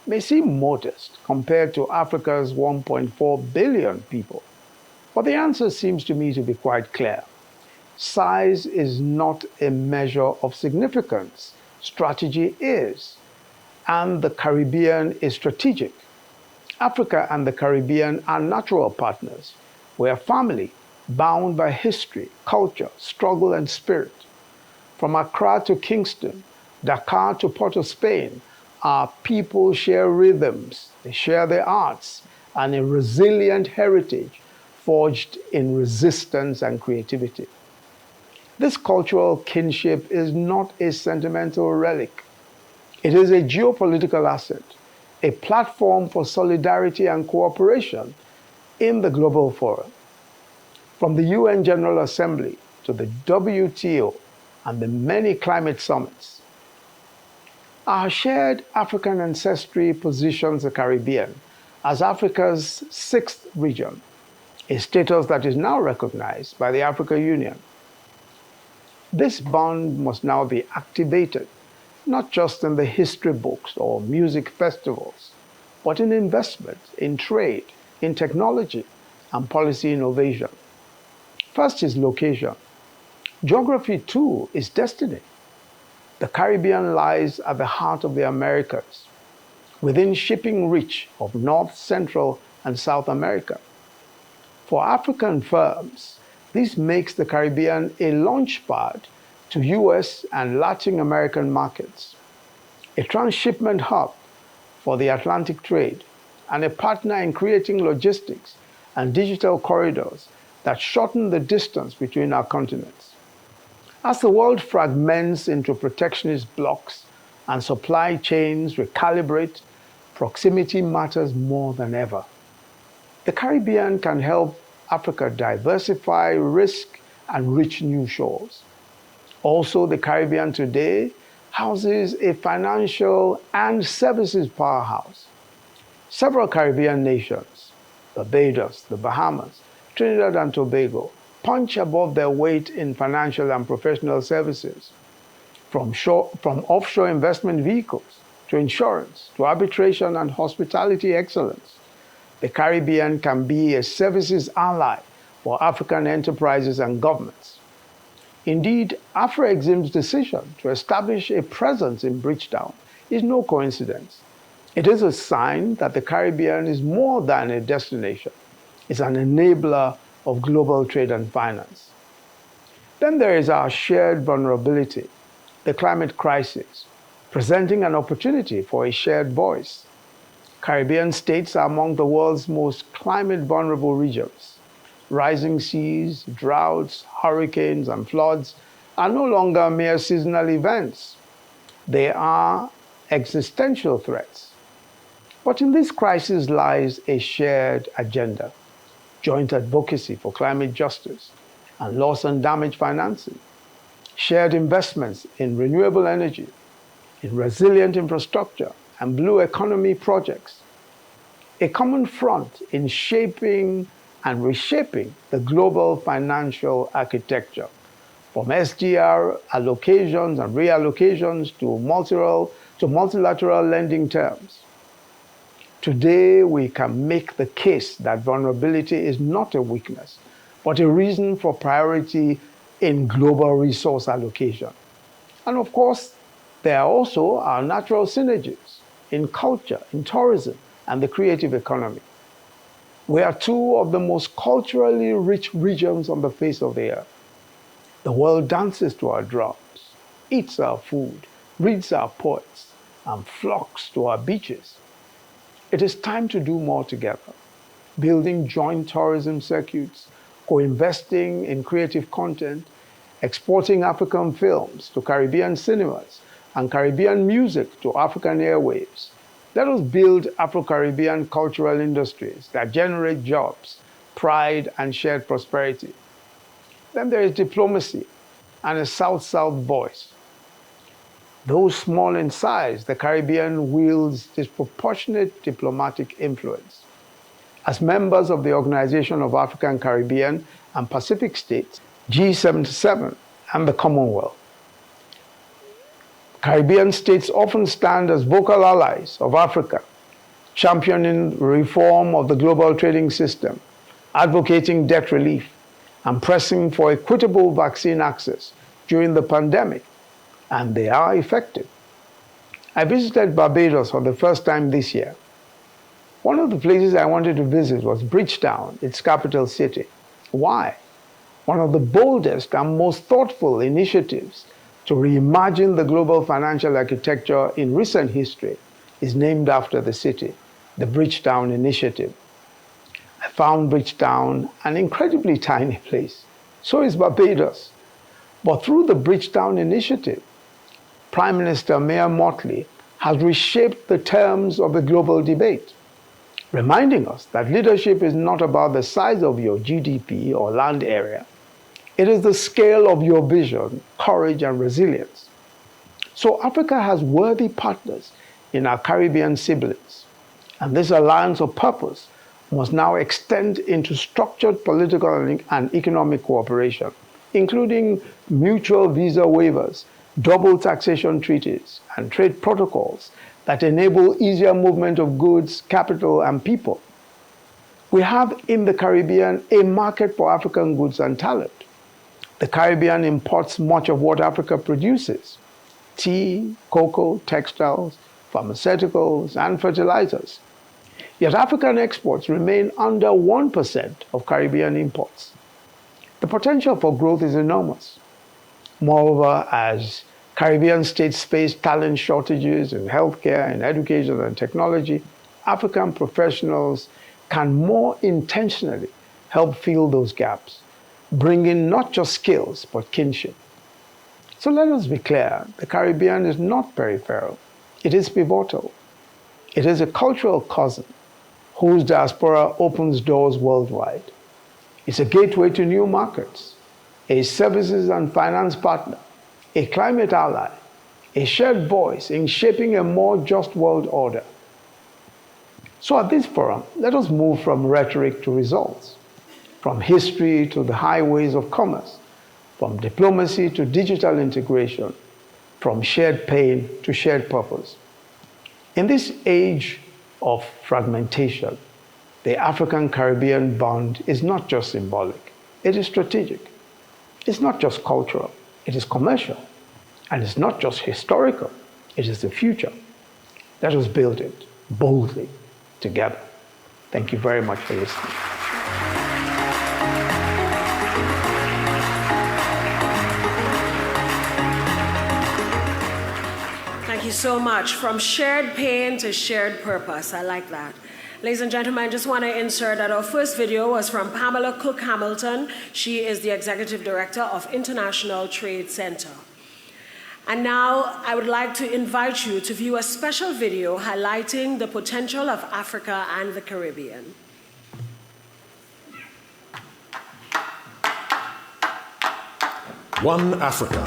may seem modest compared to Africa's 1.4 billion people. But the answer seems to me to be quite clear. Size is not a measure of significance. Strategy is. And the Caribbean is strategic. Africa and the Caribbean are natural partners. We are family, bound by history, culture, struggle, and spirit. From Accra to Kingston, Dakar to Port of Spain, our people share rhythms, they share their arts, and a resilient heritage forged in resistance and creativity. This cultural kinship is not a sentimental relic. It is a geopolitical asset, a platform for solidarity and cooperation in the global forum. From the UN General Assembly to the WTO and the many climate summits, our shared African ancestry positions the Caribbean as Africa's sixth region, a status that is now recognized by the African Union. This bond must now be activated, not just in the history books or music festivals, but in investment, in trade, in technology, and policy innovation. First is location. Geography, too, is destiny. The Caribbean lies at the heart of the Americas, within shipping reach of North, Central, and South America. For African firms, this makes the Caribbean a launchpad to US and Latin American markets, a transshipment hub for the Atlantic trade, and a partner in creating logistics and digital corridors that shorten the distance between our continents. As the world fragments into protectionist blocs and supply chains recalibrate, proximity matters more than ever. The Caribbean can help Africa diversify, risk, and reach new shores. Also, the Caribbean today houses a financial and services powerhouse. Several Caribbean nations, Barbados, the Bahamas, Trinidad and Tobago, punch above their weight in financial and professional services, from offshore investment vehicles to insurance to arbitration and hospitality excellence. The Caribbean can be a services ally for African enterprises and governments. Indeed, Afro-Exim's decision to establish a presence in Bridgetown is no coincidence. It is a sign that the Caribbean is more than a destination. It's an enabler of global trade and finance. Then there is our shared vulnerability, the climate crisis, presenting an opportunity for a shared voice. Caribbean states are among the world's most climate vulnerable regions. Rising seas, droughts, hurricanes, and floods are no longer mere seasonal events. They are existential threats. But in this crisis lies a shared agenda, joint advocacy for climate justice and loss and damage financing, shared investments in renewable energy, in resilient infrastructure and blue economy projects, a common front in shaping and reshaping the global financial architecture, from SDR allocations and reallocations to multilateral lending terms. Today, we can make the case that vulnerability is not a weakness, but a reason for priority in global resource allocation. And of course, there are also our natural synergies in culture, in tourism, and the creative economy. We are two of the most culturally rich regions on the face of the earth. The world dances to our drums, eats our food, reads our poets, and flocks to our beaches. It is time to do more together, building joint tourism circuits, co-investing in creative content, exporting African films to Caribbean cinemas, and Caribbean music to African airwaves. Let us build Afro-Caribbean cultural industries that generate jobs, pride, and shared prosperity. Then there is diplomacy and a South-South voice. Though small in size, the Caribbean wields disproportionate diplomatic influence. As members of the Organization of African, Caribbean, and Pacific States, G77, and the Commonwealth, Caribbean states often stand as vocal allies of Africa, championing reform of the global trading system, advocating debt relief, and pressing for equitable vaccine access during the pandemic, and they are effective. I visited Barbados for the first time this year. One of the places I wanted to visit was Bridgetown, its capital city. Why? One of the boldest and most thoughtful initiatives to reimagine the global financial architecture in recent history is named after the city, the Bridgetown Initiative. I found Bridgetown an incredibly tiny place. So is Barbados. But through the Bridgetown Initiative, Prime Minister Mayor Motley has reshaped the terms of the global debate, reminding us that leadership is not about the size of your GDP or land area. It is the scale of your vision, courage, and resilience. So Africa has worthy partners in our Caribbean siblings, and this alliance of purpose must now extend into structured political and economic cooperation, including mutual visa waivers, double taxation treaties, and trade protocols that enable easier movement of goods, capital, and people. We have in the Caribbean a market for African goods and talent. The Caribbean imports much of what Africa produces: tea, cocoa, textiles, pharmaceuticals, and fertilizers. Yet African exports remain under 1% of Caribbean imports. The potential for growth is enormous. Moreover, as Caribbean states face talent shortages in healthcare, in education, and technology, African professionals can more intentionally help fill those gaps, bringing not just skills, but kinship. So let us be clear, the Caribbean is not peripheral. It is pivotal. It is a cultural cousin whose diaspora opens doors worldwide. It's a gateway to new markets, a services and finance partner, a climate ally, a shared voice in shaping a more just world order. So at this forum, let us move from rhetoric to results, from history to the highways of commerce, from diplomacy to digital integration, from shared pain to shared purpose. In this age of fragmentation, the African-Caribbean bond is not just symbolic, it is strategic. It's not just cultural, it is commercial. And it's not just historical, it is the future. Let us build it boldly together. Thank you very much for listening. Thank you so much. From shared pain to shared purpose. I like that. Ladies and gentlemen, I just want to insert that our first video was from Pamela Cook Hamilton. She is the Executive Director of International Trade Center. And now I would like to invite you to view a special video highlighting the potential of Africa and the Caribbean. One Africa.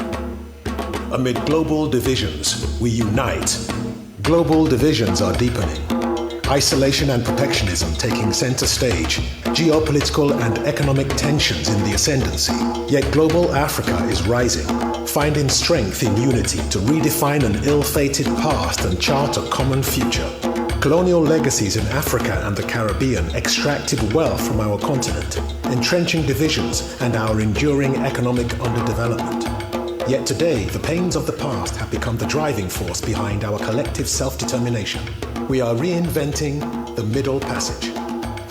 Amid global divisions, we unite. Global divisions are deepening. Isolation and protectionism taking center stage, geopolitical and economic tensions in the ascendancy. Yet global Africa is rising, finding strength in unity to redefine an ill-fated past and chart a common future. Colonial legacies in Africa and the Caribbean extracted wealth from our continent, entrenching divisions and our enduring economic underdevelopment. Yet today, the pains of the past have become the driving force behind our collective self-determination. We are reinventing the Middle Passage.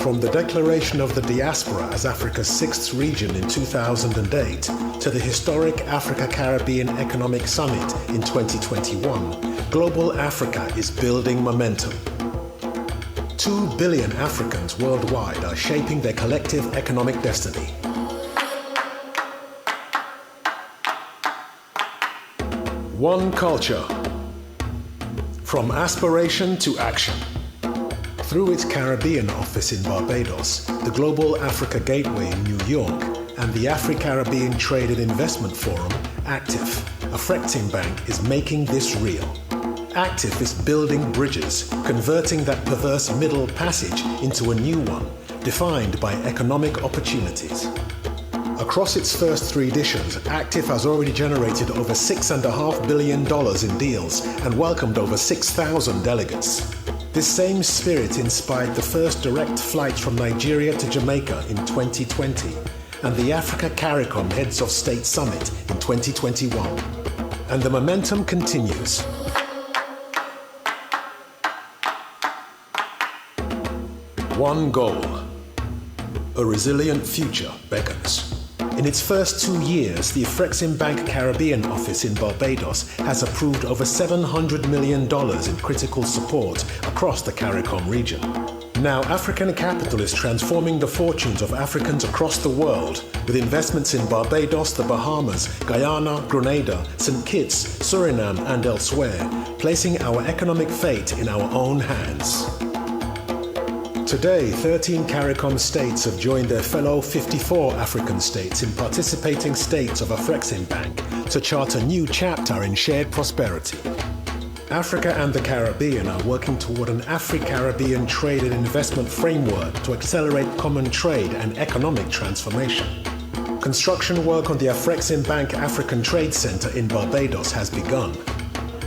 From the declaration of the diaspora as Africa's sixth region in 2008 to the historic Africa-Caribbean Economic Summit in 2021, global Africa is building momentum. 2 billion Africans worldwide are shaping their collective economic destiny. One culture. From aspiration to action. Through its Caribbean office in Barbados, the Global Africa Gateway in New York, and the Afri-Caribbean Trade and Investment Forum, Actif, a Fracting Bank, is making this real. Actif is building bridges, converting that perverse middle passage into a new one, defined by economic opportunities. Across its first 3 editions, Actif has already generated over $6.5 billion in deals and welcomed over 6,000 delegates. This same spirit inspired the first direct flight from Nigeria to Jamaica in 2020 and the Africa CARICOM Heads of State Summit in 2021. And the momentum continues. One goal. A resilient future beckons. In its first 2 years, the Frexim Bank Caribbean office in Barbados has approved over $700 million in critical support across the CARICOM region. Now, African Capital is transforming the fortunes of Africans across the world with investments in Barbados, the Bahamas, Guyana, Grenada, St. Kitts, Suriname, and elsewhere, placing our economic fate in our own hands. Today, 13 CARICOM states have joined their fellow 54 African states in participating states of Afreximbank to chart a new chapter in shared prosperity. Africa and the Caribbean are working toward an Afri-Caribbean trade and investment framework to accelerate common trade and economic transformation. Construction work on the Afreximbank African Trade Center in Barbados has begun.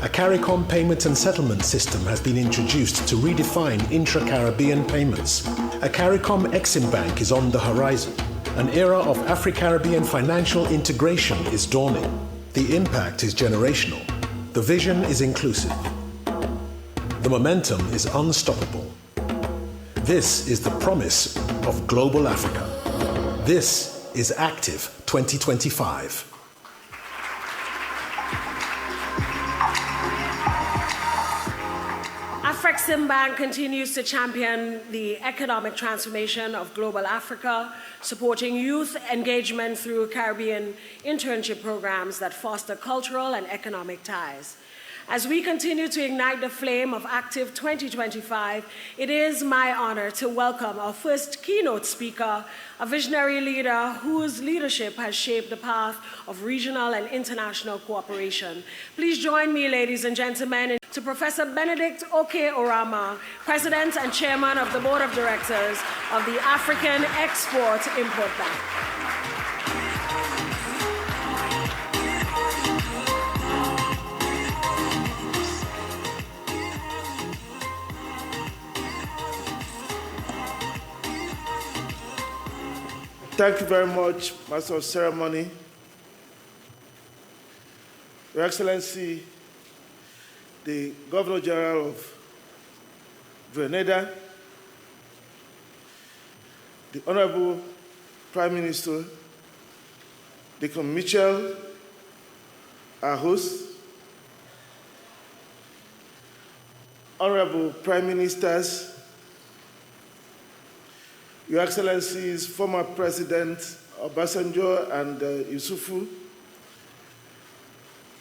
A CARICOM payment and settlement system has been introduced to redefine intra-Caribbean payments. A CARICOM Eximbank is on the horizon. An era of Afri-Caribbean financial integration is dawning. The impact is generational. The vision is inclusive. The momentum is unstoppable. This is the promise of global Africa. This is Actif 2025. Afreximbank continues to champion the economic transformation of global Africa, supporting youth engagement through Caribbean internship programs that foster cultural and economic ties. As we continue to ignite the flame of Actif 2025, it is my honor to welcome our first keynote speaker, a visionary leader whose leadership has shaped the path of regional and international cooperation. Please join me, ladies and gentlemen, to Professor Benedict Oke-Orama, President and Chairman of the Board of Directors of the African Export-Import Bank. Thank you very much, Master of Ceremony. Your Excellency, the Governor General of Grenada, the Honorable Prime Minister, Deacon Mitchell, our host, Honorable Prime Ministers, Your Excellencies, former President Obasanjo and Yusufu,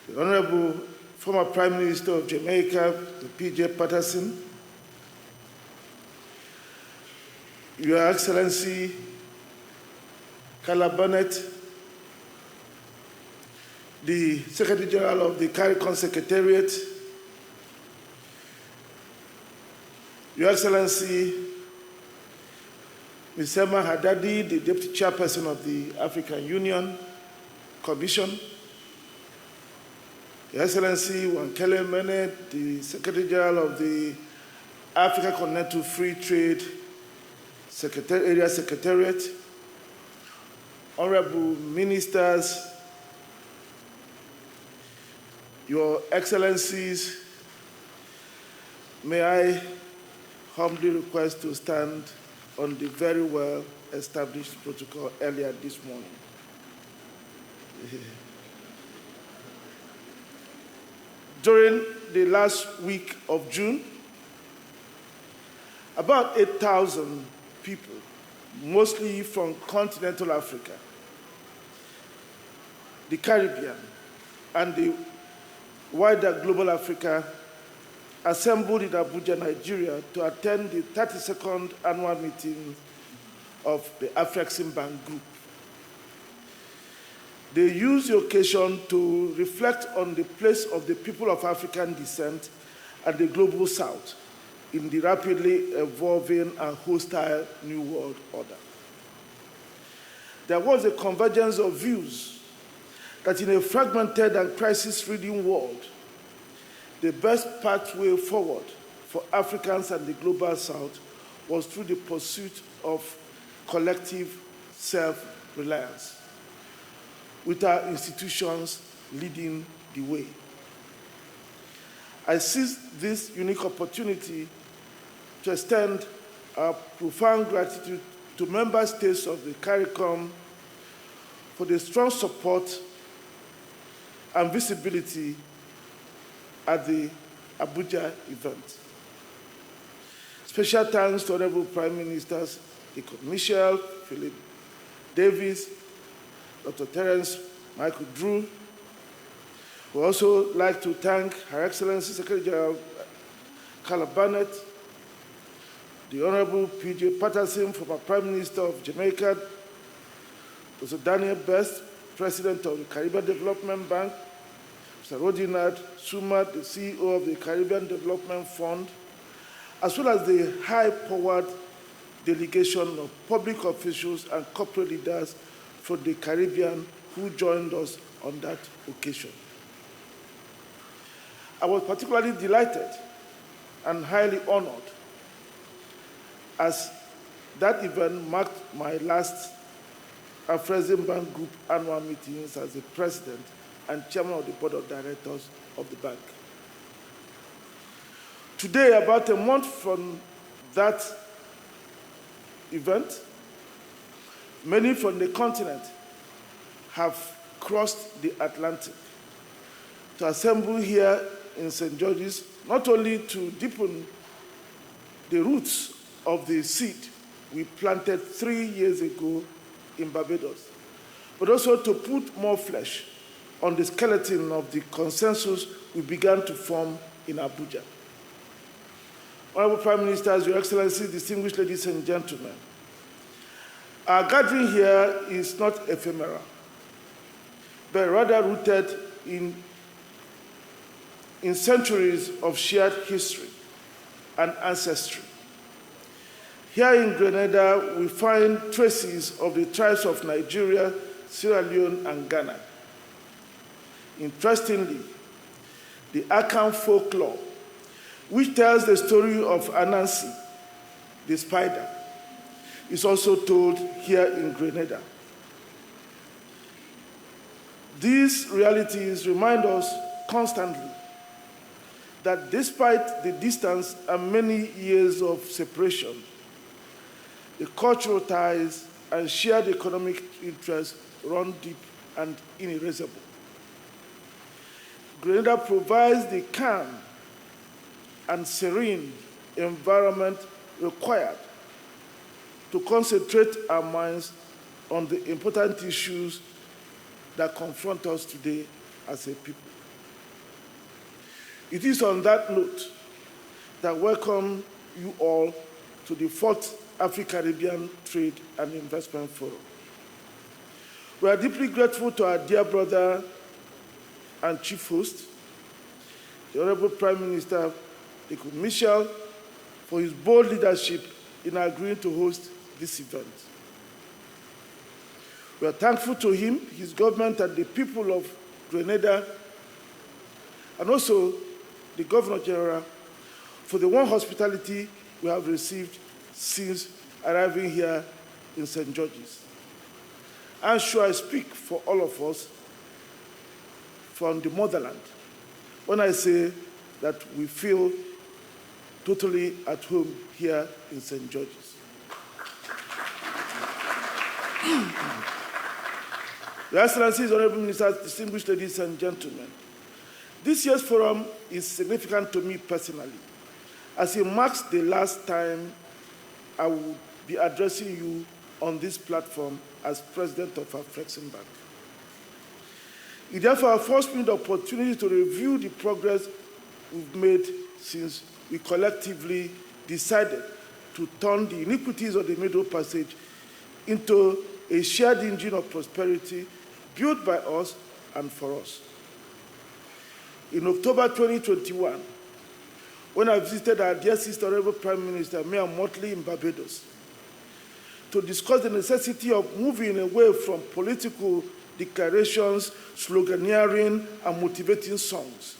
the Honorable former Prime Minister of Jamaica, P.J. Patterson, Your Excellency, Carla Burnett, the Secretary General of the CARICOM Secretariat, Your Excellency, Ms. Emma Haddadi, the Deputy Chairperson of the African Union Commission, Your Excellency Wankele Mene, the Secretary General of the Africa Continental Free Trade Area Secretariat, Honorable Ministers, Your Excellencies, may I humbly request to stand on the very well-established protocol earlier this morning. During the last week of June, about 8,000 people, mostly from continental Africa, the Caribbean, and the wider global Africa, assembled in Abuja, Nigeria, to attend the 32nd annual meeting of the Afreximbank Group. They used the occasion to reflect on the place of the people of African descent and the global South in the rapidly evolving and hostile New World Order. There was a convergence of views that in a fragmented and crisis-ridden world, the best pathway forward for Africans and the global South was through the pursuit of collective self-reliance, with our institutions leading the way. I seize this unique opportunity to extend our profound gratitude to member states of the CARICOM for the strong support and visibility at the Abuja event. Special thanks to Honorable Prime Ministers Jacob Michel, Philip Davis, Dr. Terence Michael Drew. We also like to thank Her Excellency Secretary General Carla Barnett, the Honorable P.J. Patterson, former Prime Minister of Jamaica, Mr. Daniel Best, President of the Caribbean Development Bank, Mr. Rodinard Sumat, the CEO of the Caribbean Development Fund, as well as the high-powered delegation of public officials and corporate leaders from the Caribbean who joined us on that occasion. I was particularly delighted and highly honored as that event marked my last Afreximbank Group annual meetings as the president and chairman of the board of directors of the bank. Today, about a month from that event, many from the continent have crossed the Atlantic to assemble here in St. George's, not only to deepen the roots of the seed we planted 3 years ago in Barbados, but also to put more flesh on the skeleton of the consensus we began to form in Abuja. Honorable Prime Ministers, Your Excellencies, distinguished ladies and gentlemen, our gathering here is not ephemeral, but rather rooted in centuries of shared history and ancestry. Here in Grenada, we find traces of the tribes of Nigeria, Sierra Leone, and Ghana. Interestingly, the Akan folklore, which tells the story of Anansi, the spider, is also told here in Grenada. These realities remind us constantly that despite the distance and many years of separation, the cultural ties and shared economic interests run deep and inerasable. Grenada provides the calm and serene environment required to concentrate our minds on the important issues that confront us today as a people. It is on that note that I welcome you all to the 4th Afro-Caribbean Trade and Investment Forum. We are deeply grateful to our dear brother and chief host, the Honorable Prime Minister Jacob Michel, for his bold leadership in agreeing to host this event. We are thankful to him, his government, and the people of Grenada, and also the Governor General, for the warm hospitality we have received since arriving here in St. George's. I'm sure I speak for all of us from the motherland when I say that we feel totally at home here in St. George's. Your Excellencies, Honorable Ministers, distinguished ladies and gentlemen, this year's forum is significant to me personally, as it marks the last time I will be addressing you on this platform as President of Afreximbank. It therefore affords me the opportunity to review the progress we've made since we collectively decided to turn the iniquities of the Middle Passage into a shared engine of prosperity built by us and for us. In October 2021, when I visited our dear sister, Honorable Prime Minister Mia Mottley in Barbados, to discuss the necessity of moving away from political declarations, sloganeering, and motivating songs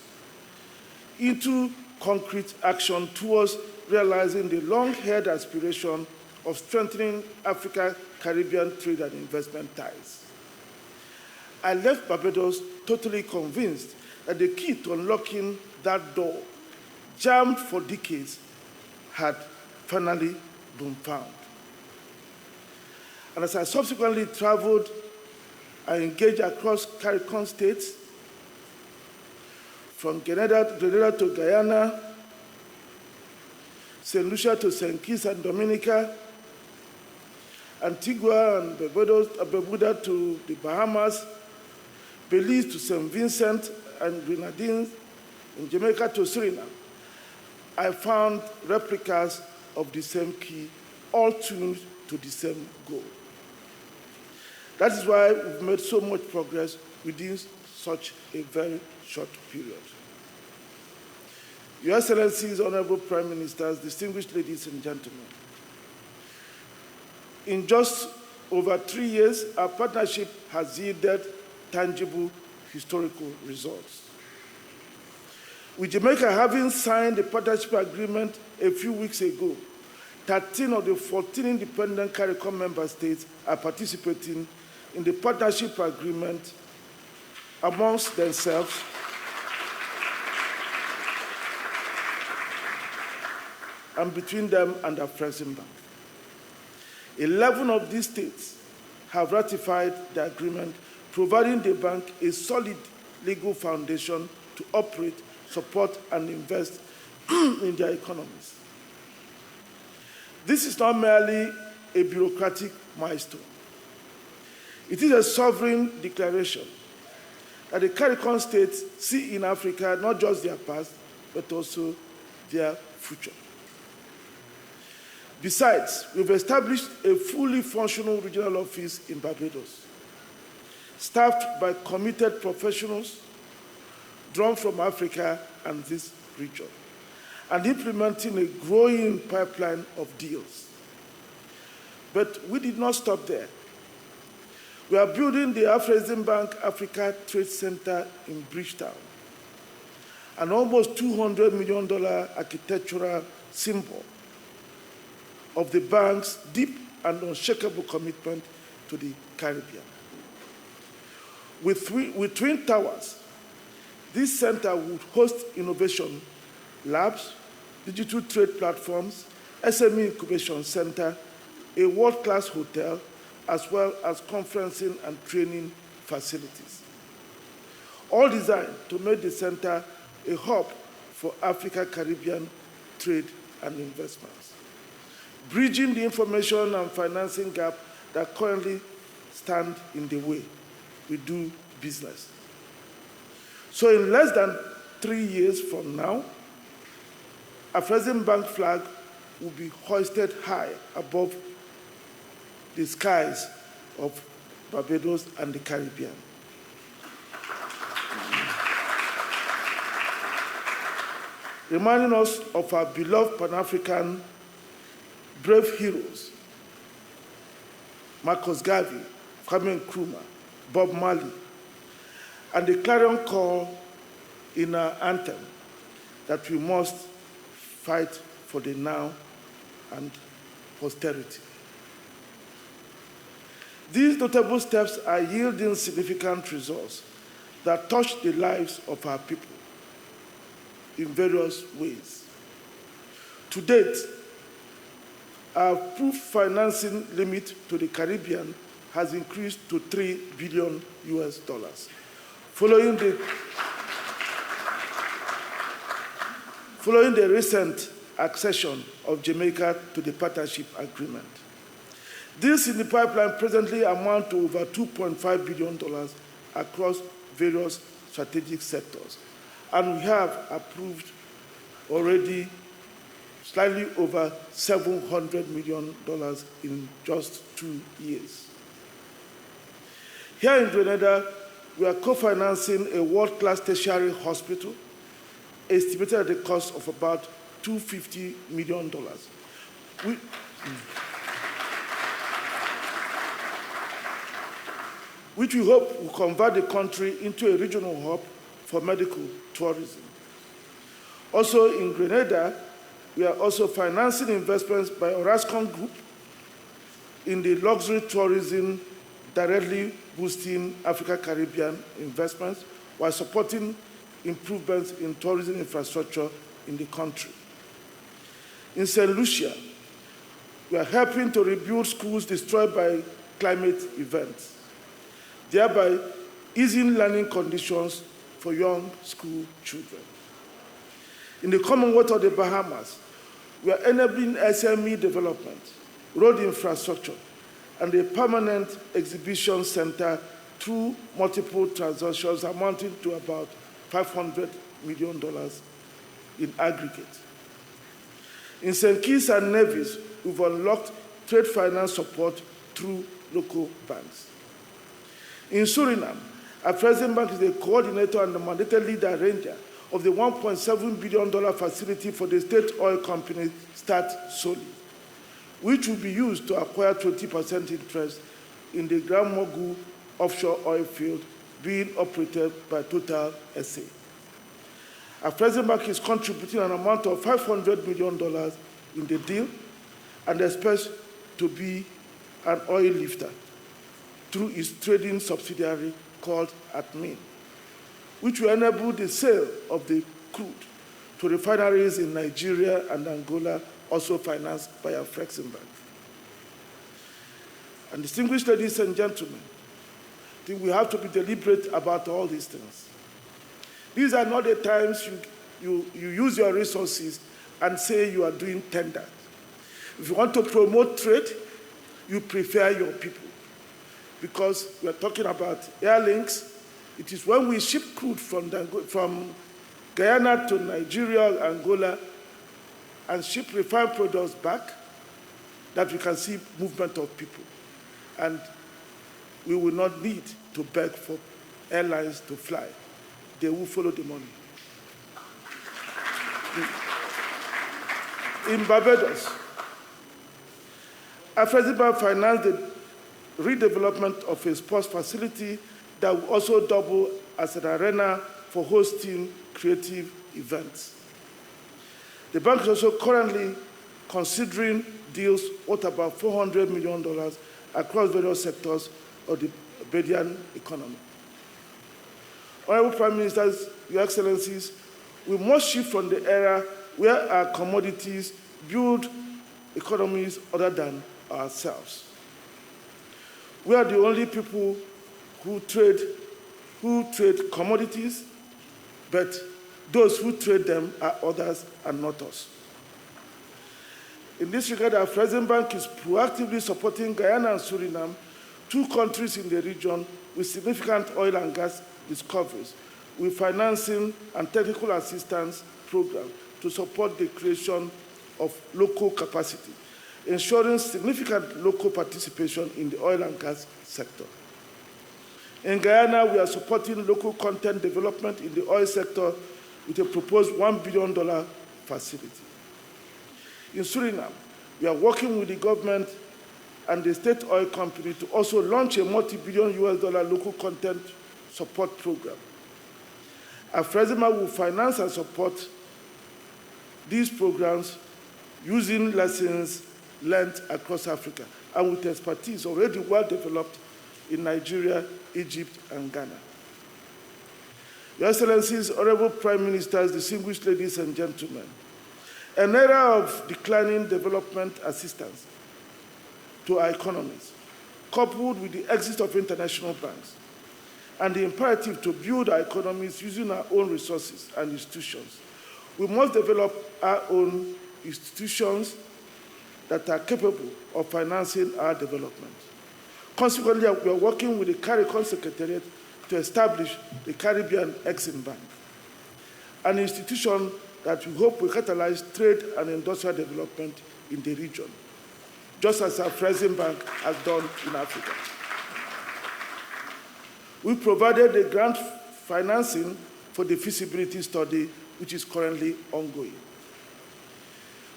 into concrete action towards realizing the long-held aspiration of strengthening Africa-Caribbean trade and investment ties. I left Barbados totally convinced that the key to unlocking that door, jammed for decades, had finally been found. And as I subsequently traveled, I engaged across CARICOM states, from Grenada to Guyana, St. Lucia to St. Kitts and Dominica, Antigua and Barbuda to the Bahamas, Belize to St. Vincent and Grenadines, in Jamaica to Suriname, I found replicas of the same key, all tuned to the same goal. That is why we've made so much progress within such a very short period. Your Excellencies, Honorable Prime Ministers, distinguished ladies and gentlemen, in just over 3 years, our partnership has yielded tangible historical results. With Jamaica having signed the partnership agreement a few weeks ago, 13 of the 14 independent CARICOM member states are participating in the partnership agreement amongst themselves and between them and the Afrexim Bank. 11 of these states have ratified the agreement, providing the bank a solid legal foundation to operate, support, and invest in their economies. This is not merely a bureaucratic milestone. It is a sovereign declaration that the CARICOM states see in Africa not just their past, but also their future. Besides, we've established a fully functional regional office in Barbados, staffed by committed professionals drawn from Africa and this region, and implementing a growing pipeline of deals. But we did not stop there. We are building the Afrexim Bank Africa Trade Center in Bridgetown, an almost $200 million architectural symbol of the bank's deep and unshakable commitment to the Caribbean. With twin towers, this center would host innovation labs, digital trade platforms, SME incubation center, a world-class hotel, as well as conferencing and training facilities. All designed to make the center a hub for Africa-Caribbean trade and investments, bridging the information and financing gap that currently stand in the way we do business. So in less than 3 years from now, Afrexim Bank flag will be hoisted high above the skies of Barbados and the Caribbean. Reminding us of our beloved Pan-African brave heroes, Marcus Garvey, Kwame Nkrumah, Bob Marley, and the clarion call in our anthem that we must fight for the now and posterity. These notable steps are yielding significant results that touch the lives of our people in various ways. To date, our approved financing limit to the Caribbean has increased to $3 billion following the recent accession of Jamaica to the partnership agreement. Deals in the pipeline presently amount to over $2.5 billion across various strategic sectors, and we have approved already slightly over $700 million in just 2 years. Here in Grenada, we are co-financing a world-class tertiary hospital, estimated at the cost of about $250 million. Which we hope will convert the country into a regional hub for medical tourism. Also in Grenada, we are also financing investments by Orascom Group in the luxury tourism, directly boosting Africa-Caribbean investments while supporting improvements in tourism infrastructure in the country. In St. Lucia, we are helping to rebuild schools destroyed by climate events, thereby easing learning conditions for young school children. In the Commonwealth of the Bahamas, We are enabling SME development, road infrastructure, and a permanent exhibition center through multiple transactions amounting to about $500 million in aggregate. In St. Kitts and Nevis, we've unlocked trade finance support through local banks. In Suriname, Afreximbank is a coordinator and the mandated lead arranger of the $1.7 billion facility for the state oil company Start Soli, which will be used to acquire 20% interest in the Grand Mogul offshore oil field being operated by Total SA. Afreximbank is contributing an amount of $500 million in the deal and expects to be an oil lifter through its trading subsidiary called Admin, which will enable the sale of the crude to refineries in Nigeria and Angola, also financed by Afreximbank. And distinguished ladies and gentlemen, I think we have to be deliberate about all these things. These are not the times you use your resources and say you are doing tender. If you want to promote trade, you prefer your people. Because we are talking about air links. It is when we ship crude from Guyana to Nigeria, Angola, and ship refined products back that we can see movement of people. And we will not need to beg for airlines to fly. They will follow the money. In Barbados, Afreximbank financed the redevelopment of a sports facility that will also double as an arena for hosting creative events. The bank is also currently considering deals worth about $400 million across various sectors of the Barbadian economy. Honorable Prime Ministers, Your Excellencies, we must shift from the era where our commodities build economies other than ourselves. We are the only people who trade commodities, but those who trade them are others and not us. In this regard, Afreximbank is proactively supporting Guyana and Suriname, two countries in the region with significant oil and gas discoveries, with financing and technical assistance programs to support the creation of local capacity, ensuring significant local participation in the oil and gas sector. In Guyana, we are supporting local content development in the oil sector with a proposed $1 billion facility. In Suriname, we are working with the government and the state oil company to also launch a multi-billion US dollar local content support program. Afreximbank will finance and support these programs using lessons learned across Africa and with expertise already well developed in Nigeria, Egypt, and Ghana. Your Excellencies, Honorable Prime Ministers, distinguished ladies and gentlemen, an era of declining development assistance to our economies, coupled with the exit of international banks, and the imperative to build our economies using our own resources and institutions, we must develop our own institutions that are capable of financing our development. Consequently, we are working with the CARICOM Secretariat to establish the Caribbean Exim Bank, an institution that we hope will catalyze trade and industrial development in the region, just as Afreximbank has done in Africa. We provided the grant financing for the feasibility study, which is currently ongoing.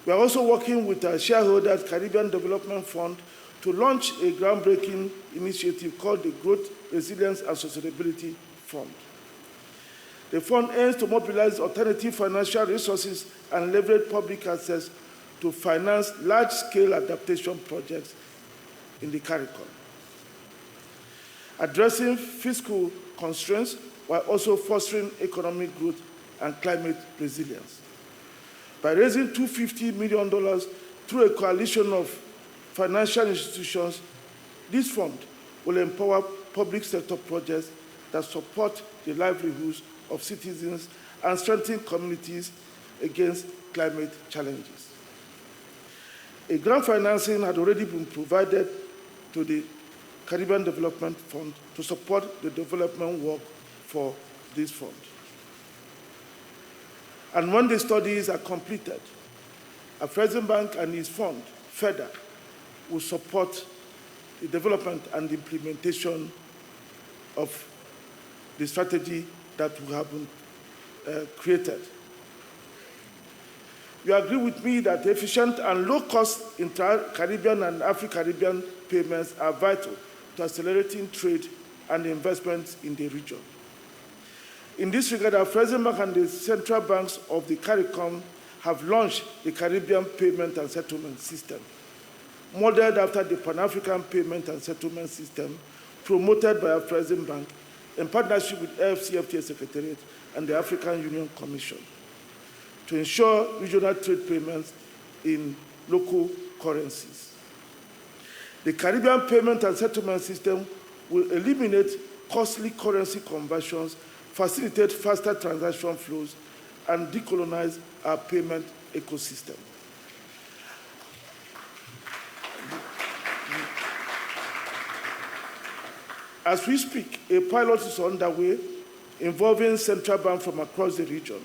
We are also working with our shareholders, Caribbean Development Fund, to launch a groundbreaking initiative called the Growth, Resilience, and Sustainability Fund. The fund aims to mobilize alternative financial resources and leverage public access to finance large-scale adaptation projects in the CARICOM, addressing fiscal constraints while also fostering economic growth and climate resilience. By raising $250 million through a coalition of financial institutions, this fund will empower public sector projects that support the livelihoods of citizens and strengthen communities against climate challenges. A grant financing had already been provided to the Caribbean Development Fund to support the development work for this fund. And when the studies are completed, Afreximbank and his fund, FEDA, will support the development and the implementation of the strategy that we have been created. You agree with me that efficient and low-cost inter-Caribbean and Afro-Caribbean payments are vital to accelerating trade and investment in the region. In this regard, Afreximbank and the central banks of the CARICOM have launched the Caribbean Payment and Settlement System, modeled after the Pan-African Payment and Settlement System promoted by Afreximbank in partnership with AFCFTA Secretariat and the African Union Commission to ensure regional trade payments in local currencies. The Caribbean Payment and Settlement System will eliminate costly currency conversions, facilitate faster transaction flows, and decolonize our payment ecosystem. As we speak, a pilot is underway involving central banks from across the region.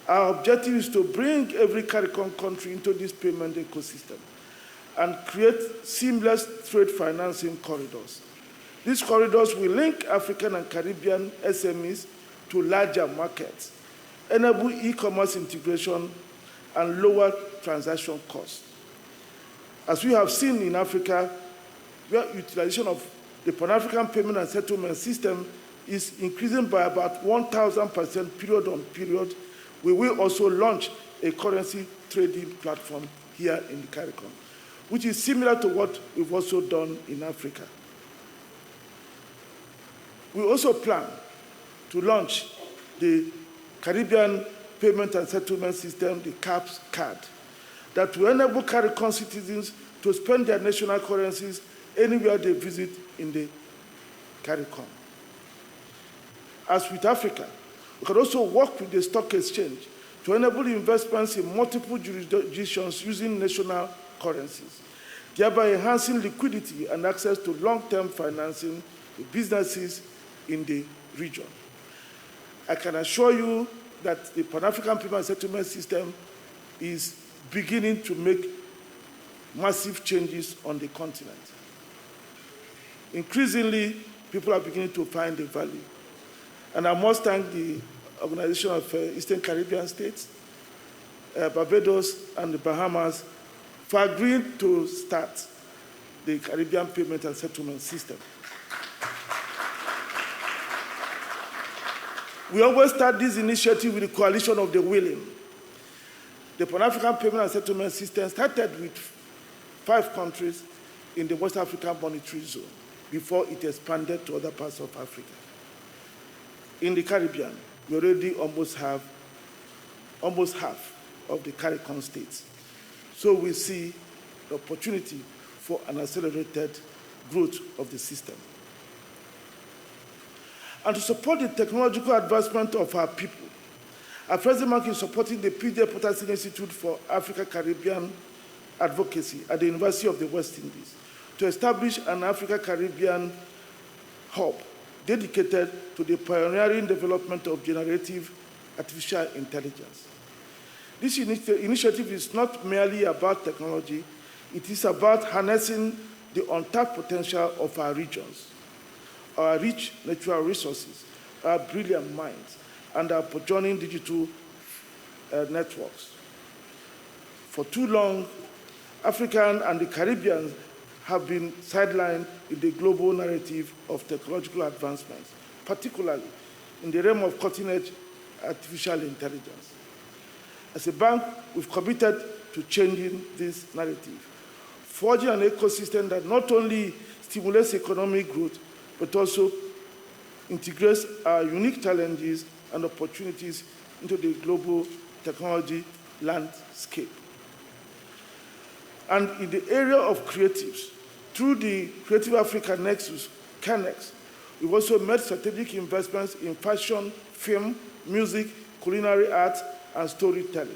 Our objective is to bring every CARICOM country into this payment ecosystem and create seamless trade financing corridors. These corridors will link African and Caribbean SMEs to larger markets, enable e-commerce integration, and lower transaction costs. As we have seen in Africa, where utilization of the Pan-African Payment and Settlement System is increasing by about 1,000% period on period, we will also launch a currency trading platform here in the CARICOM, which is similar to what we've also done in Africa. We also plan to launch the Caribbean Payment and Settlement System, the CAPS card, that will enable CARICOM citizens to spend their national currencies anywhere they visit in the CARICOM. As with Africa, we can also work with the stock exchange to enable investments in multiple jurisdictions using national currencies, thereby enhancing liquidity and access to long-term financing to businesses in the region. I can assure you that the Pan-African Payment Settlement System is beginning to make massive changes on the continent. Increasingly, people are beginning to find the value. And I must thank the Organization of Eastern Caribbean States, Barbados, and the Bahamas for agreeing to start the Caribbean Payment and Settlement System. We always start this initiative with the coalition of the willing. The Pan-African Payment and Settlement System started with 5 countries in the West African Monetary Zone before it expanded to other parts of Africa. In the Caribbean, we already almost have half of the CARICOM states. So we see the opportunity for an accelerated growth of the system. And to support the technological advancement of our people, Afreximbank is supporting the PJ Potterson Institute for Africa-Caribbean Advocacy at the University of the West Indies to establish an Africa-Caribbean hub dedicated to the pioneering development of generative artificial intelligence. This initiative is not merely about technology, it is about harnessing the untapped potential of our regions, our rich natural resources, our brilliant minds, and our burgeoning digital networks. For too long, African and the Caribbean have been sidelined in the global narrative of technological advancements, particularly in the realm of cutting-edge artificial intelligence. As a bank, we've committed to changing this narrative, forging an ecosystem that not only stimulates economic growth, but also integrates our unique challenges and opportunities into the global technology landscape. And in the area of creatives, through the Creative Africa Nexus, CANEX, we've also made strategic investments in fashion, film, music, culinary arts, and storytelling,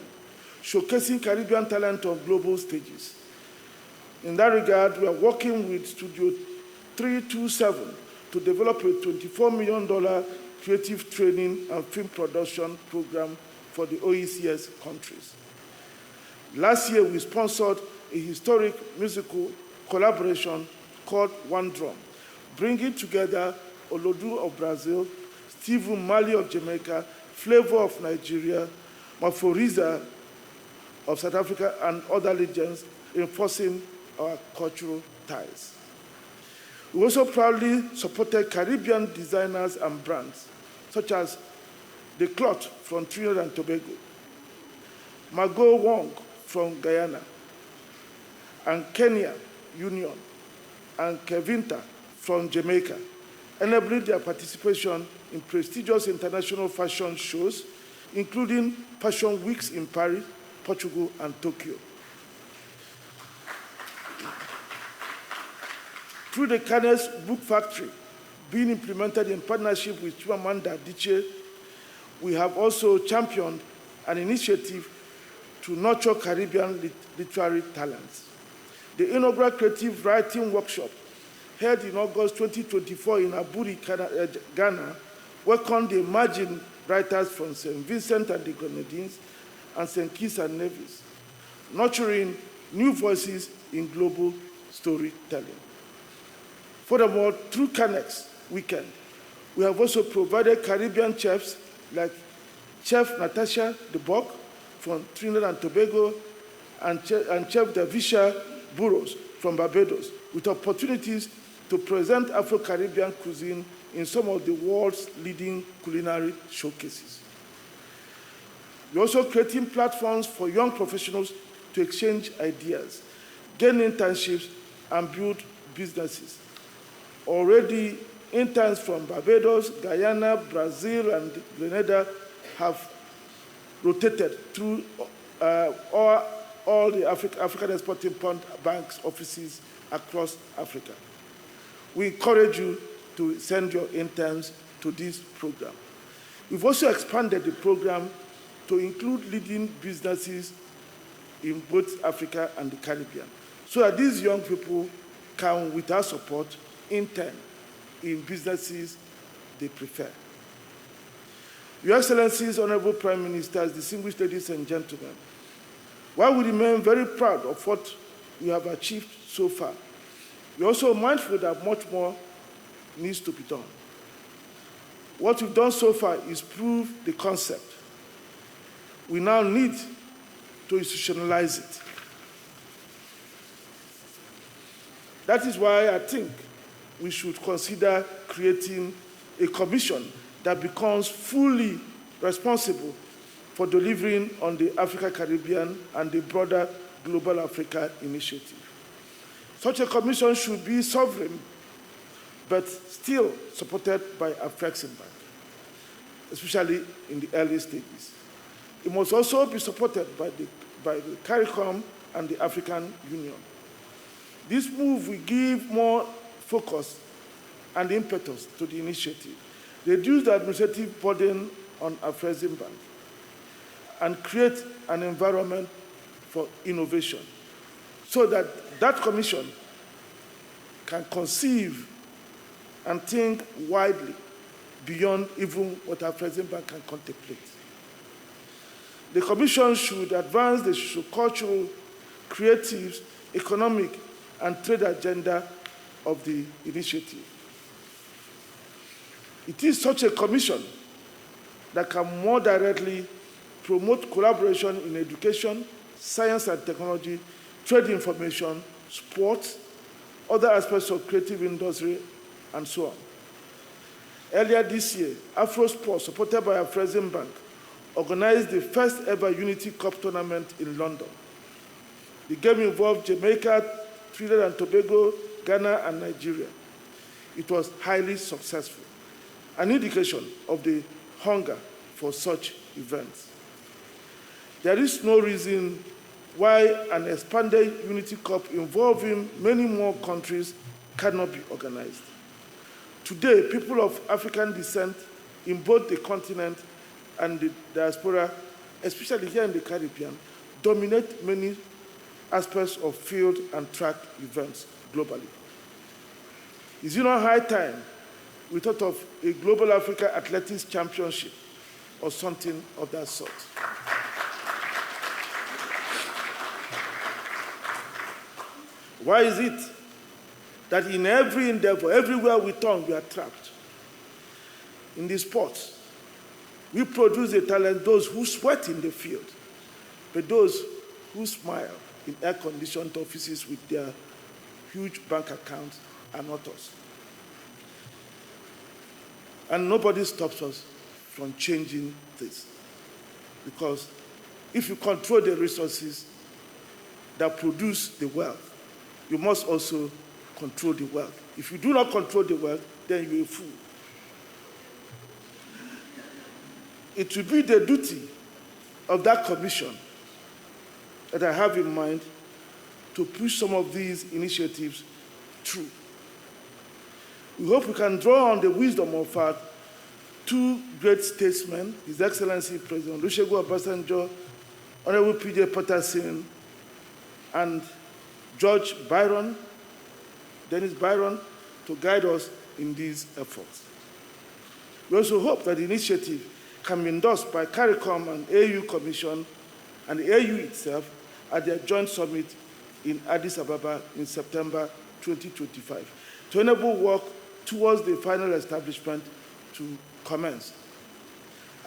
showcasing Caribbean talent on global stages. In that regard, we are working with Studio 327 to develop a $24 million creative training and film production program for the OECS countries. Last year, we sponsored a historic musical collaboration called One Drum, bringing together Olodu of Brazil, Stephen Marley of Jamaica, Flavor of Nigeria, Maforiza of South Africa, and other legends, reinforcing our cultural ties. We also proudly supported Caribbean designers and brands, such as The Cloth from Trinidad and Tobago, Margot Wong from Guyana, and Kenya Union, and Kevinta from Jamaica, enabling their participation in prestigious international fashion shows, including Fashion Weeks in Paris, Portugal, and Tokyo. Through the Cannes Book Factory, being implemented in partnership with Chimamanda Adichie, we have also championed an initiative to nurture Caribbean literary talents. The inaugural creative writing workshop, held in August 2024 in Aburi, Ghana, welcomed the emerging writers from St. Vincent and the Grenadines and St. Kitts and Nevis, nurturing new voices in global storytelling. Furthermore, through Cannes Weekend, we have also provided Caribbean chefs like Chef Natasha DeBock from Trinidad and Tobago and Chef Davisha Burrows from Barbados with opportunities to present Afro-Caribbean cuisine in some of the world's leading culinary showcases. We're also creating platforms for young professionals to exchange ideas, gain internships, and build businesses. Already, interns from Barbados, Guyana, Brazil, and Grenada have rotated through all the African Exporting Bank's offices across Africa. We encourage you to send your interns to this program. We've also expanded the program to include leading businesses in both Africa and the Caribbean, so that these young people can, with our support, intern in businesses they prefer. Your Excellencies, Honorable Prime Ministers, distinguished ladies and gentlemen, while we remain very proud of what we have achieved so far, we're also mindful that much more needs to be done. What we've done so far is prove the concept. We now need to institutionalize it. That is why I think we should consider creating a commission that becomes fully responsible for delivering on the Africa, Caribbean, and the broader Global Africa Initiative. Such a commission should be sovereign, but still supported by a Afreximbank, especially in the early stages. It must also be supported by the CARICOM and the African Union. This move will give more focus and impetus to the initiative, reduce the administrative burden on Afreximbank, and create an environment for innovation so that that commission can conceive and think widely beyond even what Afreximbank can contemplate. The commission should advance the sociocultural, creative, economic, and trade agenda of the initiative. It is such a commission that can more directly promote collaboration in education, science and technology, trade information, sports, other aspects of creative industry, and so on. Earlier this year, AfroSport, supported by Afreximbank, organized the first ever Unity Cup tournament in London. The game involved Jamaica, Trinidad and Tobago, Ghana, and Nigeria. It was highly successful, an indication of the hunger for such events. There is no reason why an expanded Unity Cup involving many more countries cannot be organized. Today, people of African descent in both the continent and the diaspora, especially here in the Caribbean, dominate many aspects of field and track events globally. Is it not high time we thought of a Global Africa Athletics Championship or something of that sort? Why is it that in every endeavor, everywhere we turn, we are trapped? In the sports, we produce the talent, those who sweat in the field, but those who smile in air-conditioned offices with their huge bank accounts are not us. And nobody stops us from changing this. Because if you control the resources that produce the wealth, you must also control the wealth. If you do not control the wealth, then you're a fool. It will be the duty of that commission that I have in mind to push some of these initiatives through. We hope we can draw on the wisdom of our two great statesmen, His Excellency President Olusegun Obasanjo, Honorable P.J. Patterson, and George Byron, Dennis Byron, to guide us in these efforts. We also hope that the initiative can be endorsed by CARICOM and AU Commission and the AU itself at their joint summit in Addis Ababa in September 2025 to enable work towards the final establishment to commence.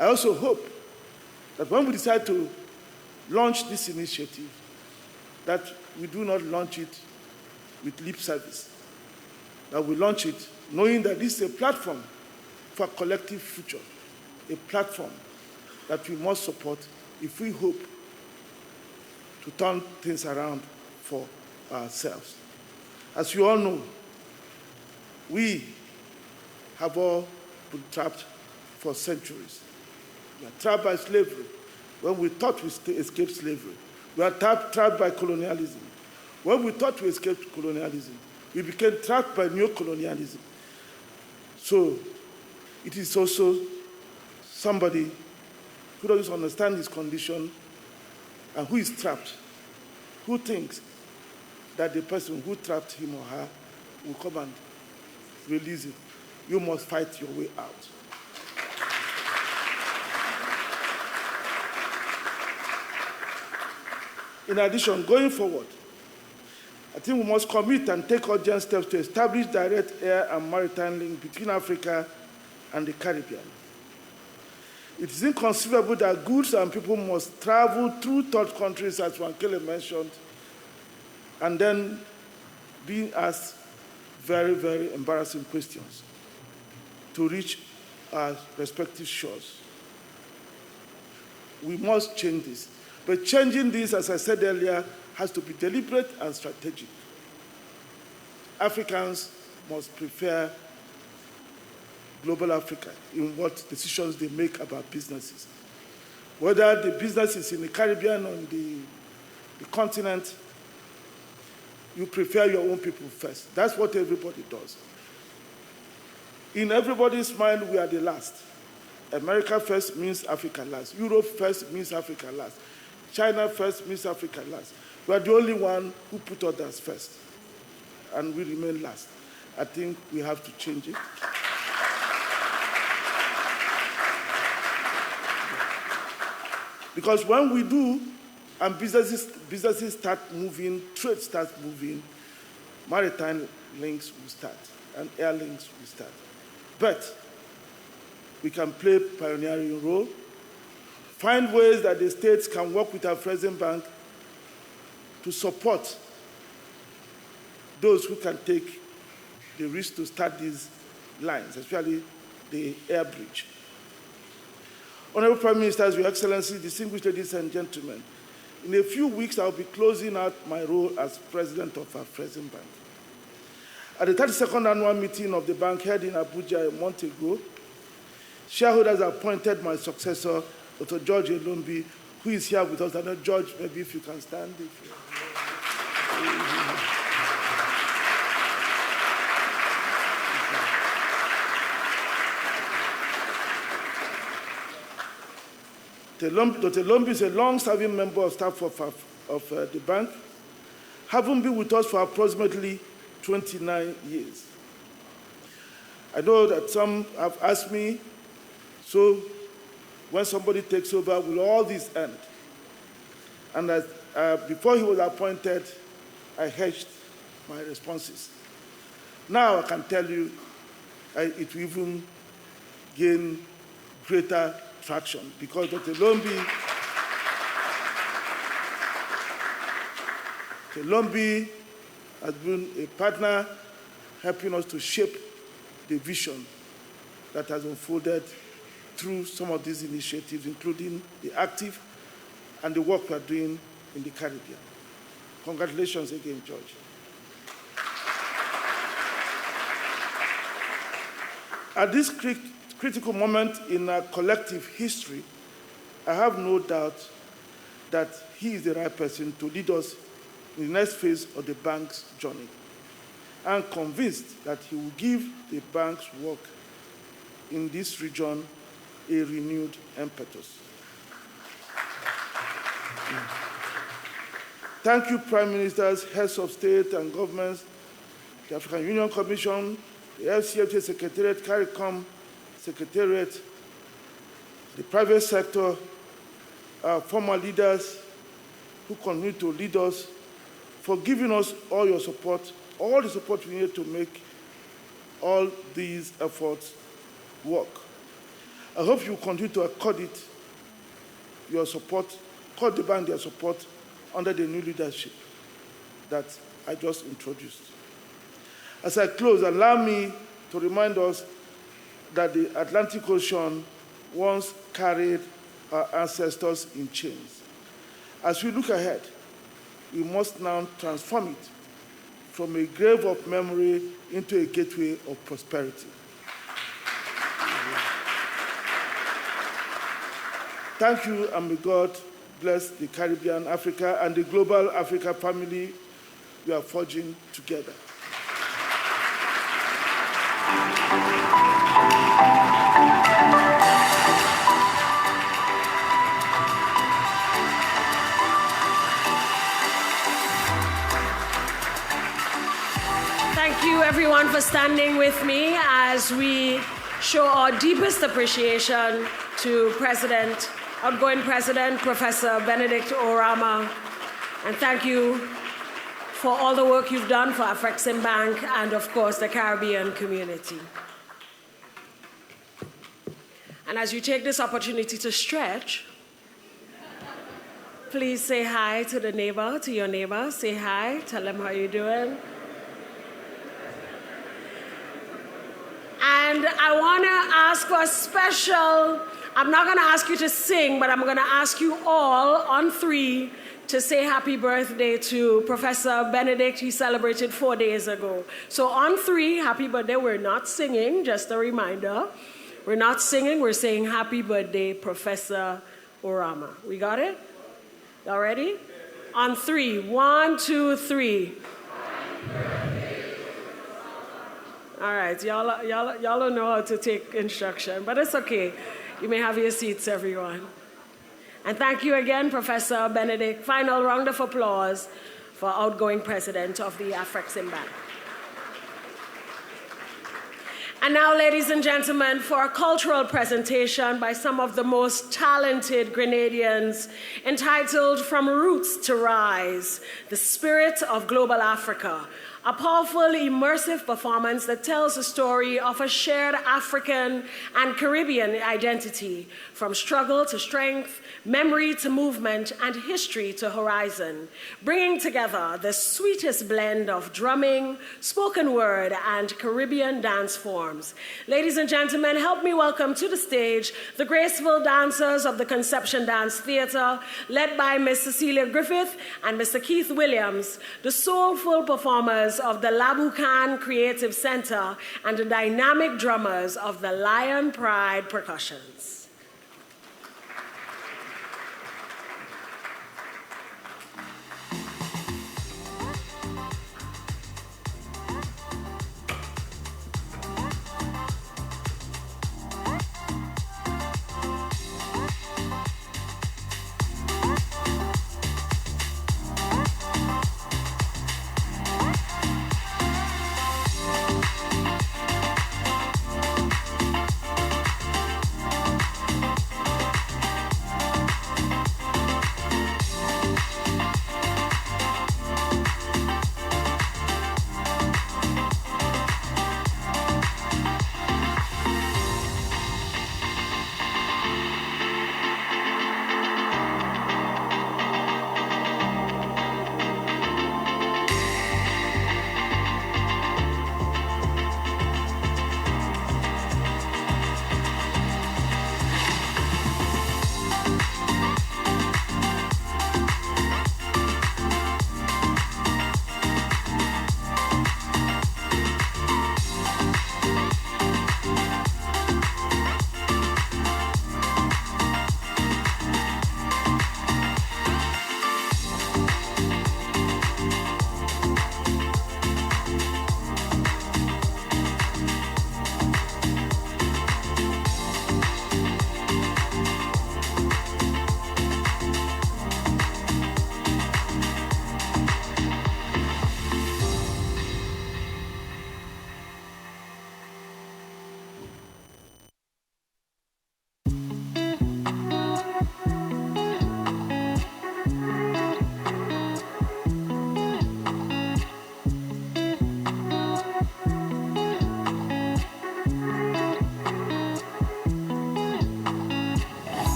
I also hope that when we decide to launch this initiative, that we do not launch it with lip service, that we launch it knowing that this is a platform for a collective future, a platform that we must support if we hope to turn things around for ourselves. As you all know, we have all been trapped for centuries. We are trapped by slavery when we thought we escaped slavery. We are trapped by colonialism. When we thought we escaped colonialism, we became trapped by neocolonialism. So it is also somebody who doesn't understand his condition and who is trapped, who thinks that the person who trapped him or her will come and release him. You must fight your way out. In addition, going forward, I think we must commit and take urgent steps to establish direct air and maritime link between Africa and the Caribbean. It is inconceivable that goods and people must travel through third countries, as Wankele mentioned, and then being asked very, very embarrassing questions to reach our respective shores. We must change this. But changing this, as I said earlier, has to be deliberate and strategic. Africans must prefer global Africa in what decisions they make about businesses. Whether the business is in the Caribbean or in the continent, you prefer your own people first. That's what everybody does. In everybody's mind, we are the last. America first means Africa last. Europe first means Africa last. China first means Africa last. We are the only one who put others first, and we remain last. I think we have to change it. Because when we do, and businesses start moving, trade starts moving, maritime links will start, and air links will start. But we can play a pioneering role, find ways that the states can work with our Afrexim Bank to support those who can take the risk to start these lines, especially the air bridge. Honorable Prime Ministers, Your Excellency, distinguished ladies and gentlemen, in a few weeks, I'll be closing out my role as president of our Afrexim Bank. At the 32nd annual meeting of the bank held in Abuja a month ago, shareholders appointed my successor, Dr. George Elombi, who is here with us. I know, George, maybe if you can stand. Dr. Elombi is a long-serving member of staff of the bank. having been with us for approximately 29 years. I know that some have asked me, so when somebody takes over, will all this end? And before he was appointed, I hedged my responses. Now I can tell you it will even gain greater traction because Dr. Lombi has been a partner helping us to shape the vision that has unfolded through some of these initiatives, including the Actif and the work we are doing in the Caribbean. Congratulations again, George. At this critical moment in our collective history, I have no doubt that he is the right person to lead us in the next phase of the bank's journey. I'm convinced that he will give the bank's work in this region a renewed impetus. Thank you, Prime Ministers, heads of state and governments, the African Union Commission, the FCFTA Secretariat, CARICOM Secretariat, the private sector, our former leaders who continue to lead us, for giving us all your support, all the support we need to make all these efforts work. I hope you continue to accord it your support, accord the bank their support under the new leadership that I just introduced. As I close, allow me to remind us that the Atlantic Ocean once carried our ancestors in chains. As we look ahead, we must now transform it from a grave of memory into a gateway of prosperity. Thank you, and may God bless the Caribbean, Africa, and the global Africa family we are forging together. Thank you, everyone, for standing with me as we show our deepest appreciation to outgoing President, Professor Benedict Orama. And thank you for all the work you've done for Afreximbank and, of course, the Caribbean community. And as you take this opportunity to stretch, please say hi to your neighbor. Say hi, tell them how you're doing. And I want to ask for a special, I'm not going to ask you to sing, but I'm going to ask you all on 3 to say happy birthday to Professor Benedict. He celebrated 4 days ago. So on 3, happy birthday. We're not singing, just a reminder. We're not singing, we're saying happy birthday, Professor Orama. We got it? Y'all ready? On 3, 1, 2, 3. All right, y'all don't know how to take instruction, but it's okay. You may have your seats, everyone. And thank you again, Professor Benedict. Final round of applause for outgoing president of the Afreximbank. And now, ladies and gentlemen, for a cultural presentation by some of the most talented Grenadians entitled From Roots to Rise, the Spirit of Global Africa, a powerful, immersive performance that tells the story of a shared African and Caribbean identity, from struggle to strength, memory to movement, and history to horizon, bringing together the sweetest blend of drumming, spoken word, and Caribbean dance forms. Ladies and gentlemen, help me welcome to the stage the graceful dancers of the Conception Dance Theatre, led by Ms. Cecilia Griffith and Mr. Keith Williams, the soulful performers of the Labukan Creative Center, and the dynamic drummers of the Lion Pride Percussions.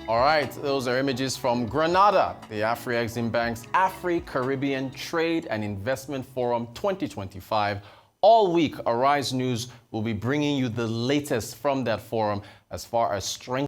All right, those are images from Grenada, the Afri-Exim Bank's Afri-Caribbean Trade and Investment Forum 2025. All week, Arise News will be bringing you the latest from that forum as far as strengthening